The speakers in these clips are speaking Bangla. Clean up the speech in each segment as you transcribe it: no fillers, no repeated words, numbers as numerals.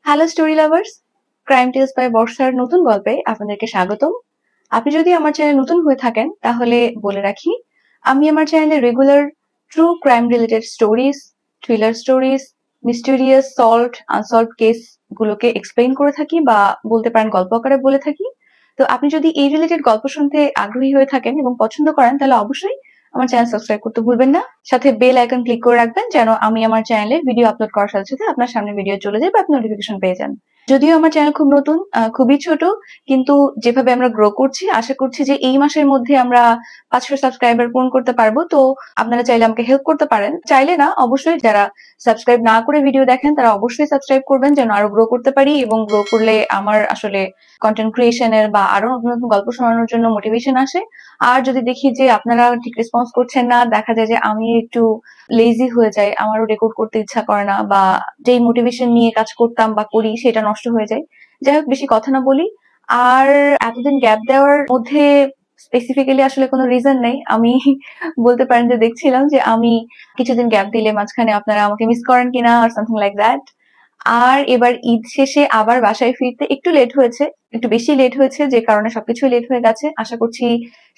Hello story lovers, crime tales by বর্ষার নতুন গল্পে আপনাদেরকে স্বাগতম। আপনি যদি আমার চ্যানেল নতুন হয়ে থাকেন তাহলে বলে রাখি, আমি আমার চ্যানেলে regular true crime related stories, thriller stories, mysterious solved unsolved case গুলোকে এক্সপ্লেইন করে থাকি বা বলতে পারেন গল্প আকারে বলে থাকি। তো আপনি যদি এই রিলেটেড গল্প শুনতে আগ্রহী হয়ে থাকেন এবং পছন্দ করেন তাহলে অবশ্যই আমার চ্যানেল সাবস্ক্রাইব করতে ভুলবেন না। সাথে বেল আইকন ক্লিক করে রাখবেন যেন আমি আমার চ্যানেলে ভিডিও আপলোড করার সাথে সাথে আপনার সামনে ভিডিও চলে যায় বা আপনি নোটিফিকেশন পেয়ে যান। যদিও আমার চ্যানেল খুব নতুন, খুবই ছোট, কিন্তু যেভাবে আমরা গ্রো করছি আশা করছি যে এই মাসের মধ্যে আমরা 500 সাবস্ক্রাইবার পূরণ করতে পারবো। তো আপনারা চাইলে আমাকে হেল্প করতে পারেন, চাইলে না, অবশ্যই যারা সাবস্ক্রাইব না করে ভিডিও দেখেন তারা অবশ্যই সাবস্ক্রাইব করবেন যেন আরো গ্রো করতে পারি, এবং গ্রো করলে আমার আসলে কন্টেন্ট ক্রিয়েশনের বা আরো নতুন নতুন গল্প শোনানোর জন্য মোটিভেশন আসে। আর যদি দেখি যে আপনারা ঠিক রেসপন্স করছেন না, দেখা যায় যে আমি একটু লেজি হয়ে যাই, আমারও রেকর্ড করতে ইচ্ছা করে না, বা যেই মোটিভেশন নিয়ে কাজ করতাম বা করি সেটা নষ্ট হয়ে যায়। যাই হোক, বেশি কথা না বলি। আর এতদিন গ্যাপ দেওয়ার মধ্যে স্পেসিফিক্যালি আসলে কোনো রিজন নেই। আমি বলতে পারেন যে দেখছিলাম যে আমি কিছুদিন গ্যাপ দিলে মাঝখানে আপনারা আমাকে মিস করেন কিনা আর সামথিং লাইক দ্যাট। আর এবার ঈদ শেষে আবার বাসায় ফিরতে একটু লেট হয়েছে, একটু বেশি লেট হয়েছে, যে কারণে সবকিছু লেট হয়ে গেছে। আশা করছি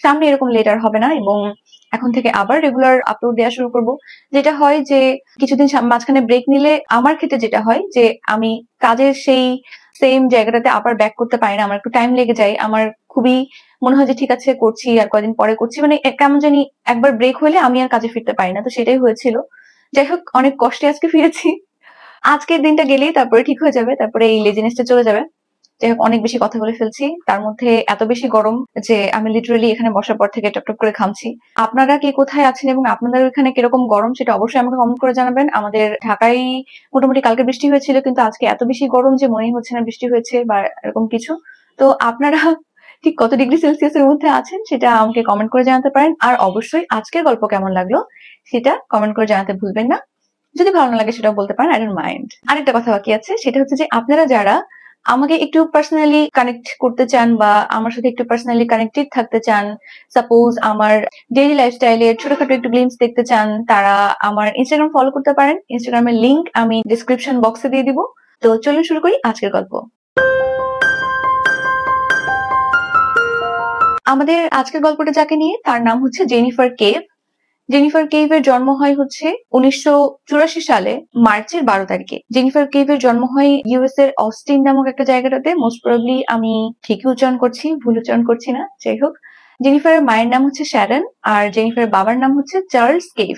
সামনে এরকম লেট আর হবে না, এবং এখন থেকে আবার রেগুলার আপলোড দেওয়া শুরু করব। যেটা হয় যে কিছুদিন মাঝখানে ব্রেক নিলে আমার ক্ষেত্রে যেটা হয় যে আমি কাজের সেই সেম জায়গাটাতে আবার ব্যাক করতে পারি না, আমার একটু টাইম লেগে যায়। আমার খুবই মনে হয় যে ঠিক আছে করছি, আর কয়দিন পরে করছি, মানে কেমন জানি একবার ব্রেক হলে আমি আর কাজে ফিরতে পারি না। তো সেটাই হয়েছিল। যাই হোক, অনেক কষ্টে আজকে ফিরেছি। আজকের দিনটা গেলেই তারপরে ঠিক হয়ে যাবে, তারপরে এই লেজিনেসটা চলে যাবে। যাই হোক, অনেক বেশি কথা বলে ফেলছি, তার মধ্যে এত বেশি গরম যে আমি লিটারালি এখানে বসার পর থেকে টপ টপ করে ঘামছি। আপনারা কে কোথায় আছেন এবং আপনাদের ওখানে কিরকম গরম সেটা অবশ্যই আমাকে কমেন্ট করে জানাবেন। আমাদের ঢাকায় মোটামুটি কালকে বৃষ্টি হয়েছিল, কিন্তু আজকে এত বেশি গরম যে মনেই হচ্ছে না বৃষ্টি হয়েছে বা এরকম কিছু। তো আপনারা ঠিক কত ডিগ্রি সেলসিয়াসের মধ্যে আছেন সেটা আমাকে কমেন্ট করে জানাতে পারেন। আর অবশ্যই আজকের গল্প কেমন লাগলো সেটা কমেন্ট করে জানাতে ভুলবেন না। যদি ভালো না লাগে সেটাও বলতে পারেন, আই ডোন্ট মাইন্ড। আরেকটা কথা বাকি আছে, সেটা হচ্ছে যে আপনারা যারা আমাকে একটু পার্সোনালি কানেক্ট করতে চান বা আমার সাথে একটু পার্সোনালি কানেক্টেড থাকতে চান, সাপোজ আমার ডেইলি লাইফস্টাইলের ছোটখাটো একটু গ্লিমস দেখতে চান, তারা আমার ইনস্টাগ্রাম ফলো করতে পারেন। ইনস্টাগ্রামের লিংক আমি ডিসক্রিপশন বক্সে দিয়ে দিব। তো চলুন শুরু করি আজকের গল্প। আমাদের আজকের গল্পটা যাকে নিয়ে, তার নাম হচ্ছে জেনিফার কেভ। জেনিফার কেভের জন্ম হয় হচ্ছে 1984 সালে মার্চের 12 তারিখে। জেনিফার কেভের জন্ম হয় ইউএস এর অস্টিন নামক একটা জায়গাটাতে। মোস্ট প্রবাবলি আমি ঠিকই উচ্চারণ করছি, ভুল উচ্চারণ করছি না। যাই হোক, জেনিফারের মায়ের নাম হচ্ছে শ্যারন, আর জেনিফারের বাবার নাম হচ্ছে চার্লস কেভ।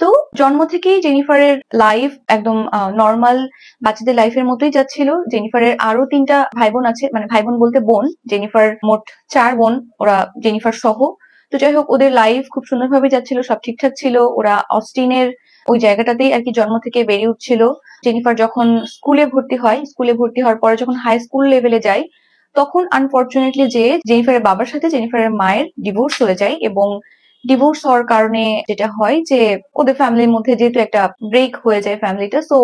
তো জন্ম থেকেই জেনিফারের লাইফ একদম নর্মাল বাচ্চাদের লাইফের মতোই যাচ্ছিল। জেনিফারের আরো 3টা ভাই বোন আছে, মানে ভাই বোন বলতে বোন। জেনিফার মোট 4 বোন, ওরা জেনিফার সহ। তো যাই হোক, ওদের লাইফ খুব সুন্দরভাবে যাচ্ছিল, সব ঠিকঠাক ছিল। ওরা অস্টিনের ওই জায়গাটাতেই আর কি জন্ম থেকে বেড়ে উঠছিল। জেনিফার যখন স্কুলে ভর্তি হয়, স্কুলে ভর্তি হওয়ার পরে যখন হাই স্কুল লেভেলে যায়, তখন আনফরচুনেটলি যে জেনিফারের বাবার সাথে জেনিফারের মায়ের ডিভোর্স হয়ে যায়, এবং ডিভোর্স হওয়ার কারণে যেটা হয় যে ওদের ফ্যামিলির মধ্যে যেহেতু একটা ব্রেক হয়ে যায় ফ্যামিলিটা, সো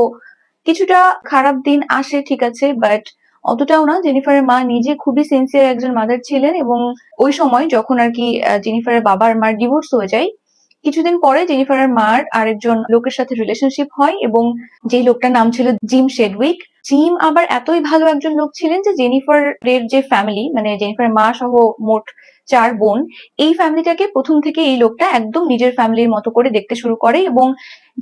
কিছুটা খারাপ দিন আসে, ঠিক আছে, বাট অতটাও না। জেনিফারের মা নিজে খুবই সিনসিয়ার একজন মাদার ছিলেন, এবং ওই সময় যখন আর কি জেনিফারের বাবার মার ডিভোর্স হয়ে যায়, কিছুদিন পরে জেনিফারের মার আরেকজন লোকের সাথে রিলেশনশিপ হয়, এবং যেই লোকটার নাম ছিল জিম শেডউইক। জিম আবার এতই ভালো একজন লোক ছিলেন যে জেনিফারের যে ফ্যামিলি, মানে জেনিফারের মা সহ মোট 4 বোন, এই ফ্যামিলিটাকে প্রথম থেকে এই লোকটা একদম নিজের ফ্যামিলির মতো করে দেখতে শুরু করে, এবং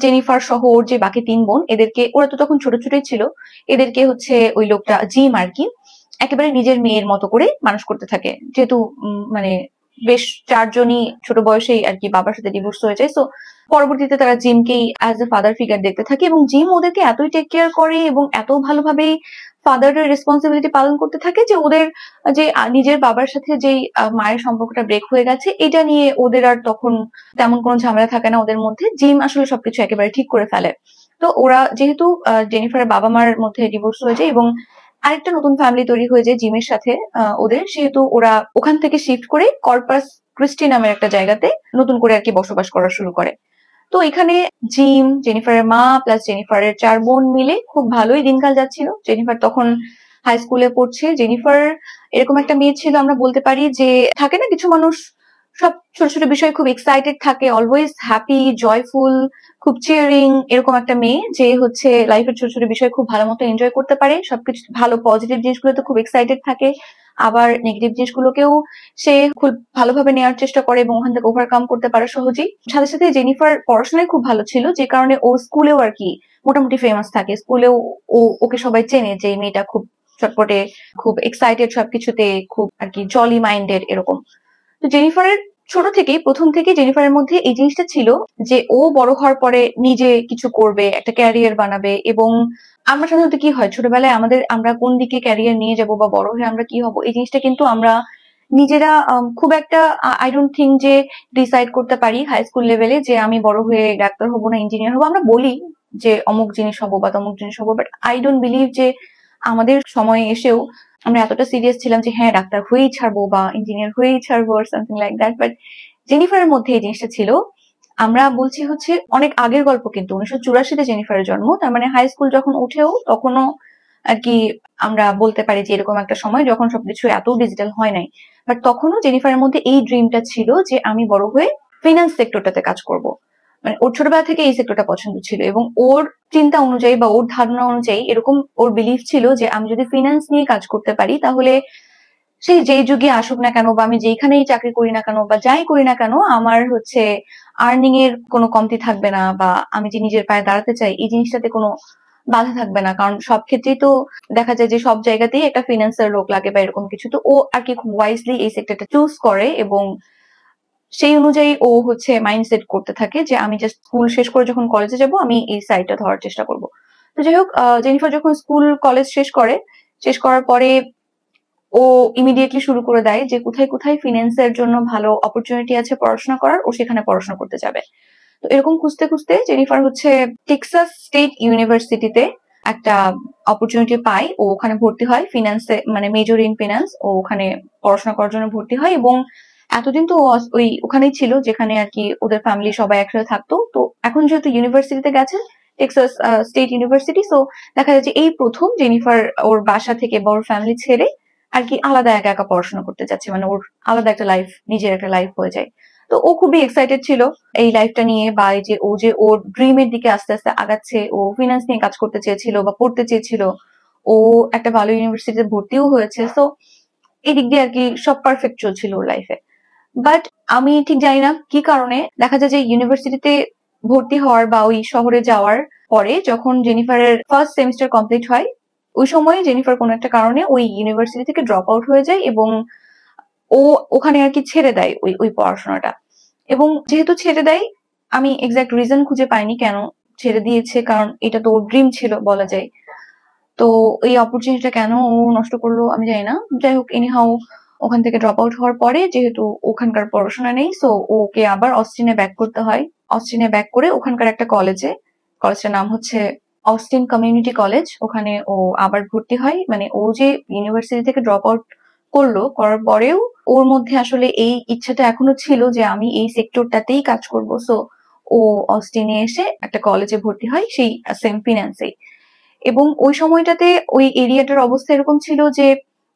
জেনিফার সহ ওর যে বাকি 3 বোন, এদেরকে, ওরা তো তখন ছোট ছোটই ছিল, এদেরকে হচ্ছে ওই লোকটা জিম আর কি একেবারে নিজের মেয়ের মতো করে মানুষ করতে থাকে। যেহেতু মানে বেশ 4 জনই ছোট বয়সেই আর কি বাবার সাথে ডিভোর্স হয়ে যায়, সো পরবর্তীতে তারা জিমকেই অ্যাজ এ ফাদার ফিগার দেখতে থাকে, এবং জিম ওদেরকে এতই টেক কেয়ার করে এবং এত ভালোভাবেই ফাদারের রেসপন্সিবিলিটি পালন করতে থাকে যে ওদের যে নিজের বাবার সাথে যেই মায়ের সম্পর্কটা ব্রেক হয়ে গেছে, এটা নিয়ে ওদের আর তখন তেমন কোনো ঝামেলা থাকে না ওদের মধ্যে। জিম আসলে সবকিছু একেবারে ঠিক করে ফেলে। তো ওরা যেহেতু জেনিফারের বাবা মার মধ্যে ডিভোর্স হয়ে যায় এবং আরেকটা নতুন ফ্যামিলি তৈরি হয়ে যায় জিমের সাথে ওদের, সেহেতু ওরা ওখান থেকে শিফট করে কর্পাস ক্রিস্টি নামের একটা জায়গাতে নতুন করে আর কি বসবাস করা শুরু করে। তো এখানে জিম, জেনিফারের মা প্লাস জেনিফারের 4 বোন মিলে খুব ভালোই দিনকাল যাচ্ছিল। জেনিফার তখন হাই স্কুলে পড়ছে। জেনিফার এরকম একটা মেয়ে ছিল, আমরা বলতে পারি যে থাকে না কিছু মানুষ সব ছোট ছোট বিষয়ে খুব এক্সাইটেড থাকে, অলওয়েজ হ্যাপি, জয়ফুল, খুব চিয়ারিং, এরকম একটা মেয়ে যে হচ্ছে লাইফের ছোট ছোট বিষয় খুব ভালো মতো এনজয় করতে পারে, সবকিছু ভালো পজিটিভ জিনিসগুলোতে খুব এক্সাইটেড থাকে, আবার নেগেটিভ জিনিসগুলোকেও সে খুব ভালোভাবে নেওয়ার চেষ্টা করে এবং ওখান থেকে ওভারকাম করতে পারে সহজেই। সাথে সাথে জেনিফার পড়াশোনায় খুব ভালো ছিল, যে কারণে ও স্কুলেও আর কি মোটামুটি ফেমাস থাকে, স্কুলেও ওকে সবাই চেনে যে এই মেয়েটা খুব চটপটে, খুব এক্সাইটেড, সবকিছুতে খুব আর কি জলি মাইন্ডেড এরকম। তো জেনিফারের ছোট থেকেই, প্রথম থেকে জেনিফারের মধ্যে এই জিনিসটা ছিল যে ও বড় হওয়ার পরে নিজে কিছু করবে, একটা ক্যারিয়ার বানাবে। এবং আমরা সাধারণত কি হয় ছোটবেলায় আমরা কোন দিকে ক্যারিয়ার নিয়ে যাব বা বড় হয়ে আমরা কি হব, এই জিনিসটা কিন্তু আমরা নিজেরা খুব একটা আই ডোন্ট থিঙ্ক যে ডিসাইড করতে পারি হাই স্কুল লেভেলে যে আমি বড় হয়ে ডাক্তার হবো না ইঞ্জিনিয়ার হবো। আমরা বলি যে অমুক জিনিস হবো বা তমুক জিনিস হবো, বাট আই ডোন্ট বিলিভ যে আমাদের সময়ে এসেও আমরা এতটা সিরিয়াস ছিলাম যে হ্যাঁ ডাক্তার হয়েই ছাড়বো বা ইঞ্জিনিয়ার হয়েই ছাড়বো আর সামথিং লাইক দ্যাট। বাট জেনিফারের মধ্যে এই জিনিসটা ছিল। আমরা বলছি হচ্ছে অনেক আগের গল্প, কিন্তু 1984-তে জেনিফারের জন্ম, তার মানে হাই স্কুল যখন উঠেও তখনও আর কি আমরা বলতে পারি যে এরকম একটা সময় যখন সবকিছু এত ডিজিটাল হয় নাই। বাট তখনও জেনিফারের মধ্যে এই ড্রিমটা ছিল যে আমি বড় হয়ে ফিনান্স সেক্টরটাতে কাজ করব। মানে ওর ছোটবেলা থেকে এই সেক্টরটা পছন্দ ছিল এবং ওর চিন্তা অনুযায়ী বা ওর ধারণা অনুযায়ী এরকম ওর বিলিফ ছিল যে আমি যদি ফিনান্স নিয়ে কাজ করতে পারি তাহলে সেই যেই যুগে আসুক না কেন বা আমি যেখানেই চাকরি করি না কেন বা যাই করি না কেন, আমার হচ্ছে আর্নিং এর কোনো কমতি থাকবে না, বা আমি যে নিজের পায়ে দাঁড়াতে চাই এই জিনিসটাতে কোনো বাধা থাকবে না। কারণ সব ক্ষেত্রেই তো দেখা যায় যে সব জায়গাতেই একটা ফিনান্সের লোক লাগে বা এরকম কিছু। তো ও আর কি খুব ওয়াইজলি এই সেক্টরটা চুজ করে এবং সেই অনুযায়ী ও হচ্ছে মাইন্ডসেট করতে থাকে যে আমি জাস্ট স্কুল শেষ করে যখন কলেজে যাব আমি এই সাইডটা ধরার চেষ্টা করব। তো যাই হোক, জেনিফার যখন স্কুল কলেজ শেষ করার পরে ও ইমিডিয়েটলি শুরু করে দেয় যে কোথায় কোথায় ফিন্যান্সের জন্য ভালো অপরচুনিটি আছে পড়াশোনা করার, ও সেখানে পড়াশোনা করতে যাবে। তো এরকম খুঁজতে খুঁজতে জেনিফার হচ্ছে টেক্সাস স্টেট ইউনিভার্সিটিতে একটা অপরচুনিটি পায়, ও ওখানে ভর্তি হয় ফিন্যান্সে, মানে মেজর ইন ফিন্যান্স। ও ওখানে পড়াশোনা করার জন্য ভর্তি হয় এবং এতদিন তো ওই ওখানেই ছিল যেখানে আর কি ওদের ফ্যামিলি সবাই একসাথে থাকতো। তো এখন যেহেতু ইউনিভার্সিটিতে গেছে, টেক্সাস স্টেট ইউনিভার্সিটি, সো দেখা যাচ্ছে এই প্রথম জেনিফার ওর বাসা থেকে বা ওর ফ্যামিলি ছেড়ে আর কি আলাদা একা একা পড়াশোনা করতে যাচ্ছে, মানে ওর আলাদা একটা লাইফ, নিজের একটা লাইফ হয়ে যায়। তো ও খুবই এক্সাইটেড ছিল এই লাইফটা নিয়ে, বা এই যে ওর ড্রিমের দিকে আস্তে আস্তে আগাচ্ছে। ও ফিনান্স নিয়ে কাজ করতে চেয়েছিল বা পড়তে চেয়েছিল, ও একটা ভালো ইউনিভার্সিটিতে ভর্তিও হয়েছে। তো এই দিক দিয়ে আর কি সব পারফেক্ট চলছিল ওর লাইফে। বাট আমি ঠিক জানি না কি কারণে দেখা যায় যে ইউনিভার্সিটিতে ভর্তি হওয়ার বা ওই শহরে যাওয়ার পরে যখন জেনিফারের ফার্স্ট সেমিস্টার কমপ্লিট হয়, ওই সময় জেনিফার কোনো একটা কারণে ওই ইউনিভার্সিটি থেকে ড্রপ আউট হয়ে যায় এবং ও ওখানে আর কি ছেড়ে দেয় ওই ওই পড়াশোনাটা। এবং যেহেতু ছেড়ে দেয়, আমি এক্সাক্ট রিজন খুঁজে পাইনি কেন ছেড়ে দিয়েছে, কারণ এটা তো ওর ড্রিম ছিল বলা যায়। তো এই অপরচুনিটিটা কেন ও নষ্ট করলো আমি জানি না। যাই হোক, এনিহাউ ওখান থেকে ড্রপ আউট হওয়ার পরে যেহেতু ওখানকার পড়াশোনা নেই, সো ওকে আবার অস্টিনে ব্যাক করতে হয়। অস্টিনে ব্যাক করে ওখানকার একটা কলেজটার নাম হচ্ছে অস্টিন কমিউনিটি কলেজ, ওখানে ও আবার ভর্তি হয়। মানে ও যে ইউনিভার্সিটি থেকে ড্রপ আউট করার পরেও ওর মধ্যে আসলে এই ইচ্ছাটা এখনো ছিল যে আমি এই সেক্টরটাতেই কাজ করব। সো ও অস্টিনে এসে একটা কলেজে ভর্তি হয়, সেই সেম ফিন্যান্সেই। এবং ওই সময়টাতে ওই এরিয়াটার অবস্থা এরকম ছিল যে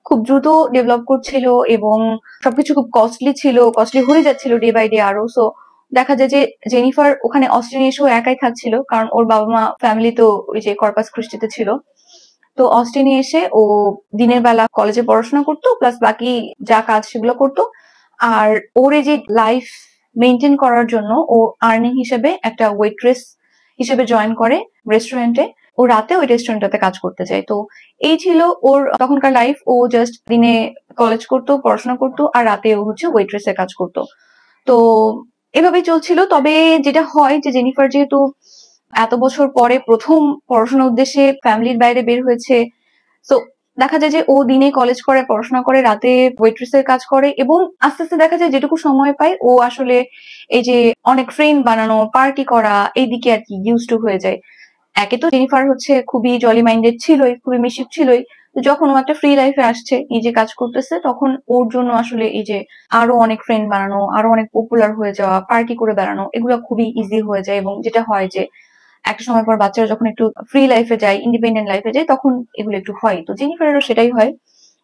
খুব দ্রুত ডেভেলপ করছিল এবং সবকিছু খুব কস্টলি হয়ে যাচ্ছিল ডে বাই ডে আরো। সো দেখা যায় যে জেনিফার ওখানে অস্ট্রেলিয়া এসেও একাই থাকছিল, কারণ ওর বাবা মা ফ্যামিলি তো ওই যে কর্পাস ক্রিস্টিতে ছিল। তো অস্টিনে এসে ও দিনের বেলা কলেজে পড়াশোনা করতো, প্লাস বাকি যা কাজ সেগুলো করতো। আর ওর এই যে লাইফ মেনটেন করার জন্য ও আর্নিং হিসেবে একটা ওয়েট্রেস হিসেবে জয়েন করে রেস্টুরেন্টে। ও রাতে ওই রেস্টুরেন্টটাতে কাজ করতে যায়। তো এই ছিল ওর তখনকার লাইফ। ও জাস্ট দিনে কলেজ করতো, পড়াশোনা করতো, আর রাতে ও হচ্ছে ওয়েট্রেসের কাজ করতো। তো এভাবেই চলছিল। তবে যেটা হয় যে জেনিফার যেহেতু এত বছর পরে প্রথম পড়াশোনার উদ্দেশ্যে ফ্যামিলির বাইরে বের হয়েছে, তো দেখা যায় যে ও দিনে কলেজ করে, পড়াশোনা করে, রাতে ওয়েট্রেসের কাজ করে এবং আস্তে আস্তে দেখা যায় যেটুকু সময় পায় ও আসলে এই যে অনেক ফ্রেন্ড বানানো, পার্টি করা, এইদিকে আর কি ইউজ টু হয়ে যায়। একে তো জেনিফার হচ্ছে খুবই জলি মাইন্ডেড ছিলই, খুবই মিশুক ছিলই। তো যখন ও একটা ফ্রি লাইফে আসছে, নিজে কাজ করতেছে, তখন ওর জন্য আসলে এই যে আরো অনেক ফ্রেন্ড বানানো, আরো অনেক পপুলার হয়ে যাওয়া, পার্টি করে বেড়ানো, এগুলো খুবই ইজি হয়ে যায়। এবং যেটা হয় যে একটা সময় পর বাচ্চারা যখন একটু ফ্রি লাইফে যায়, ইন্ডিপেন্ডেন্ট লাইফে যায়, তখন এগুলো একটু হয়। তো জেনিফারেরও সেটাই হয়।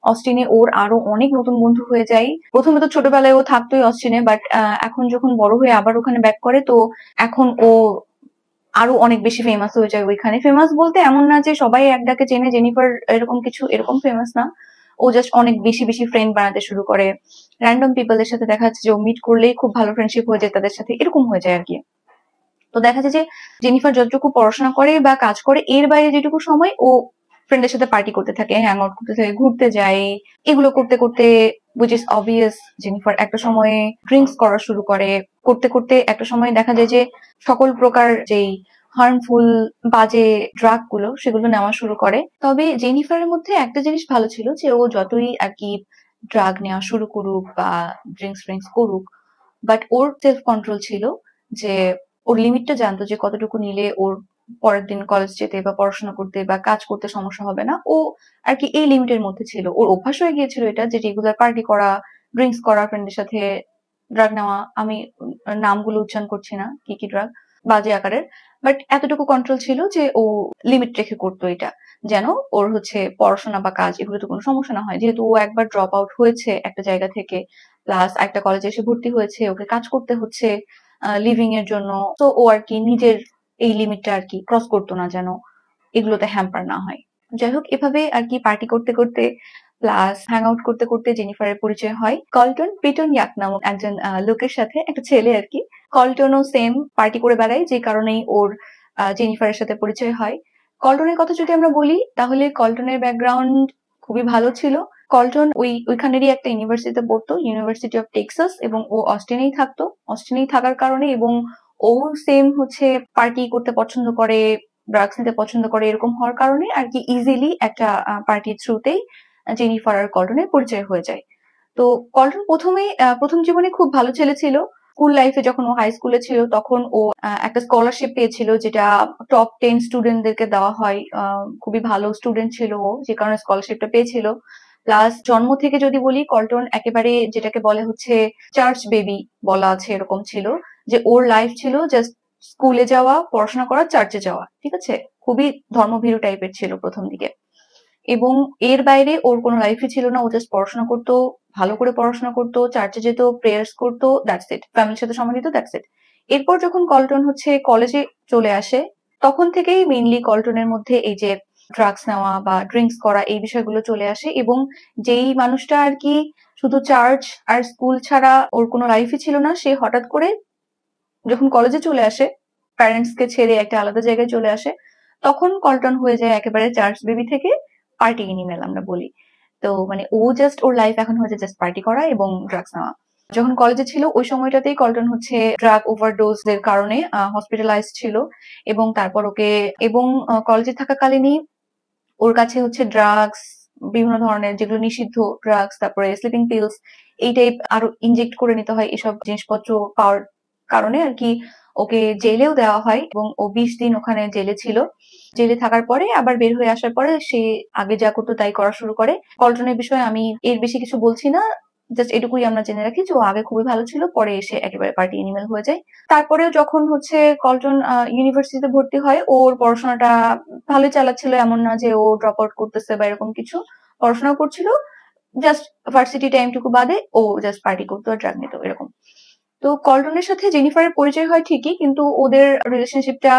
অস্টিনে ওর আরো অনেক নতুন বন্ধু হয়ে যায়। প্রথমে তো ছোটবেলায় ও থাকতোই অস্টিনে, বাট এখন যখন বড় হয়ে আবার ওখানে ব্যাক করে, তো এখন ও আরো অনেক বেশি ফেমাস হয়ে যায় ওইখানে। ফেমাস বলতে এমন না যে সবাই এক ডাকে চেনে জেনিফার, এরকম কিছু, এরকম ফেমাস না। ও জাস্ট অনেক বেশি বেশি ফ্রেন্ড বানাতে শুরু করে। র্যান্ডম পিপলের সাথে দেখা যাচ্ছে যে ও মিট করলেই খুব ভালো ফ্রেন্ডশিপ হয়ে যায় তাদের সাথে, এরকম হয়ে যায় আর কি। তো দেখা যায় যে জেনিফার যতটুকু পড়াশোনা করে বা কাজ করে, এর বাইরে যেটুকু সময় ও ফ্রেন্ডের সাথে পার্টি করতে থাকে, হ্যাং আউট করতে থাকে, ঘুরতে যায়। এগুলো করতে করতে, উইচ ইজ অবভিয়াস, জেনিফার একটা সময়ে ড্রিঙ্কস করা শুরু করে। করতে করতে একটা সময় দেখা যায় যে সকল প্রকার যেই হার্মফুল বাজে ড্রাগ গুলো সেগুলো নেওয়া শুরু করে। তবে জেনিফারের মধ্যে একটা জিনিস ভালো ছিল যে ও যতই আর কি ড্রাগ নেওয়া শুরু করুক বা ড্রিঙ্কস করুক, বাট ওর সেলফ কন্ট্রোল ছিল, যে ওর লিমিটটা জানতো যে কতটুকু নিলে ওর পরের দিন কলেজ যেতে বা পড়াশোনা করতে বা কাজ করতে সমস্যা হবে না। ও আর কি এই লিমিটের মধ্যে ছিল। ওর অভ্যাস হয়ে গিয়েছিল এটা, যে রেগুলার পার্টি করা, ড্রিঙ্কস করা, ফ্রেন্ডের সাথে ড্রাগ নেওয়া। আমি নামগুলো উচ্চারণ করছি না কি কি ড্রাগ, বাজে আকারের। বাট এতটুকু কন্ট্রোল ছিল যে ও লিমিট রেখে করতো এটা, যেন ওর হচ্ছে পড়াশোনা বা কাজ এগুলোতে কোনো সমস্যা না হয়। যেহেতু ও একবার ড্রপ আউট হয়েছে একটা জায়গা থেকে, প্লাস একটা কলেজে এসে ভর্তি হয়েছে, ওকে কাজ করতে হচ্ছে লিভিং এর জন্য। তো ও আর কি নিজের এই লিমিটটা আর কি ক্রস করতো না, যেন এগুলোতে হ্যাম্পার না হয়। যাই হোক, এভাবে আর কি পার্টি করতে করতে প্লাস হ্যাং আউট করতে করতে জেনিফারের পরিচয় হয় কল্টন পিটন ইয়াক নামক একজন লোকের সাথে, একটা ছেলে আর কি। কল্টনও সেম পার্টি করে বেড়ায়, যে কারণেই ওর জেনিফারের সাথে পরিচয় হয়। কল্টনের কথা যদি আমরা বলি, তাহলে কল্টনের ব্যাকগ্রাউন্ড খুবই ভালো ছিল। কল্টন ওইখানেরই একটা ইউনিভার্সিটিতে পড়তো, ইউনিভার্সিটি অফ টেক্সাস, এবং ও অস্টিনেই থাকতো। অস্টিনেই থাকার কারণে এবং ও সেম হচ্ছে পার্টি করতে পছন্দ করে, ড্রাগস নিতে পছন্দ করে, এরকম হওয়ার কারণে আর কি ইজিলি একটা পার্টির থ্রুতেই জেনিফার আর কল্টনের পরিচয় হয়ে যায়। তো কল্টন প্রথম জীবনে খুব ভালো ছেলে ছিল। স্কুল লাইফে যখন ও হাই স্কুলে ছিল, তখন ও একটা স্কলারশিপ পেয়েছিল, যেটা টপ 10 স্টুডেন্টদেরকে দেওয়া হয়। খুবই ভালো স্টুডেন্ট ছিল ও, যে কারণে স্কলারশিপটা পেয়েছিল। প্লাস জন্ম থেকে যদি বলি, কল্টন একেবারে যেটাকে বলে হচ্ছে চার্চ বেবি বলা আছে, এরকম ছিল যে ওর লাইফ ছিল জাস্ট স্কুলে যাওয়া, পড়াশোনা করা, চার্চে যাওয়া, ঠিক আছে। খুবই ধর্মভীরু টাইপের ছিল প্রথম দিকে, এবং এর বাইরে ওর কোনো লাইফই ছিল না। ও জাস্ট পড়াশোনা করতো, ভালো করে পড়াশোনা করতো, চার্চে যেত, প্রেয়ার্স করতো, দ্যাটস ইট। ফ্যামিলির সাথে সময় দিত, দ্যাটস ইট। এরপর যখন কল্টন হচ্ছে কলেজে চলে আসে, তখন থেকেই মেইনলি কল্টনের মধ্যে এই যে ড্রাগস নেওয়া বা ড্রিঙ্কস করা এই বিষয়গুলো চলে আসে। এবং যেই মানুষটা আর কি শুধু চার্চ আর স্কুল ছাড়া ওর কোনো লাইফই ছিল না, সে হঠাৎ করে যখন কলেজে চলে আসে, প্যারেন্টস কে ছেড়ে একটা আলাদা জায়গায় চলে আসে, তখন কল্টন হয়ে যায় একেবারে চার্চ বেবি থেকে পার্টি এনিমেল আমরা বলি। তো মানে ও জাস্ট ওর লাইফ এখন হচ্ছে জাস্ট পার্টি করা এবং ড্রাগস নেওয়া। যখন কলেজে ছিল ওই সময়টাতেই কল্টন হচ্ছে ড্রাগ ওভারডোজ এর কারণে হসপিটালাইজ ছিল, এবং তারপর ওকে, এবং কলেজে থাকাকালীনই ওর কাছে হচ্ছে ড্রাগস, বিভিন্ন ধরনের যেগুলো নিষিদ্ধ ড্রাগস, তারপরে স্লিপিং পিলস, এই টাইপ আরো ইনজেক্ট করে নিতে হয়, এসব জিনিসপত্র পাওয়ার কারণে আর কি ওকে জেলেও দেওয়া হয়, এবং ও 20 দিন ওখানে জেলে ছিল। জেলে থাকার পরে আবার বের হয়ে আসার পরে সে আগে যা করতো তাই করা শুরু করে। কল্টনের বিষয়ে আমি এর বেশি কিছু বলছি না, জাস্ট এটুকুই আমরা জেনে রাখি যে ও আগে খুবই ভালো ছিল, পরে এসে একেবারে পার্টি এনিমেল হয়ে যায়। তারপরেও যখন হচ্ছে কল্টন ইউনিভার্সিটিতে ভর্তি হয়, ওর পড়াশোনাটা ভালোই চালাচ্ছিল, এমন না যে ও ড্রপ আউট করতেছে বা এরকম কিছু। পড়াশোনা করছিল, জাস্ট ভার্সিটি টাইমটুকু বাদে ও জাস্ট পার্টি করতো আর ড্রাগ নিত, এরকম। তো কল্টনের সাথে জেনিফারের পরিচয় হয় ঠিকই, কিন্তু ওদের রিলেশনশিপটা,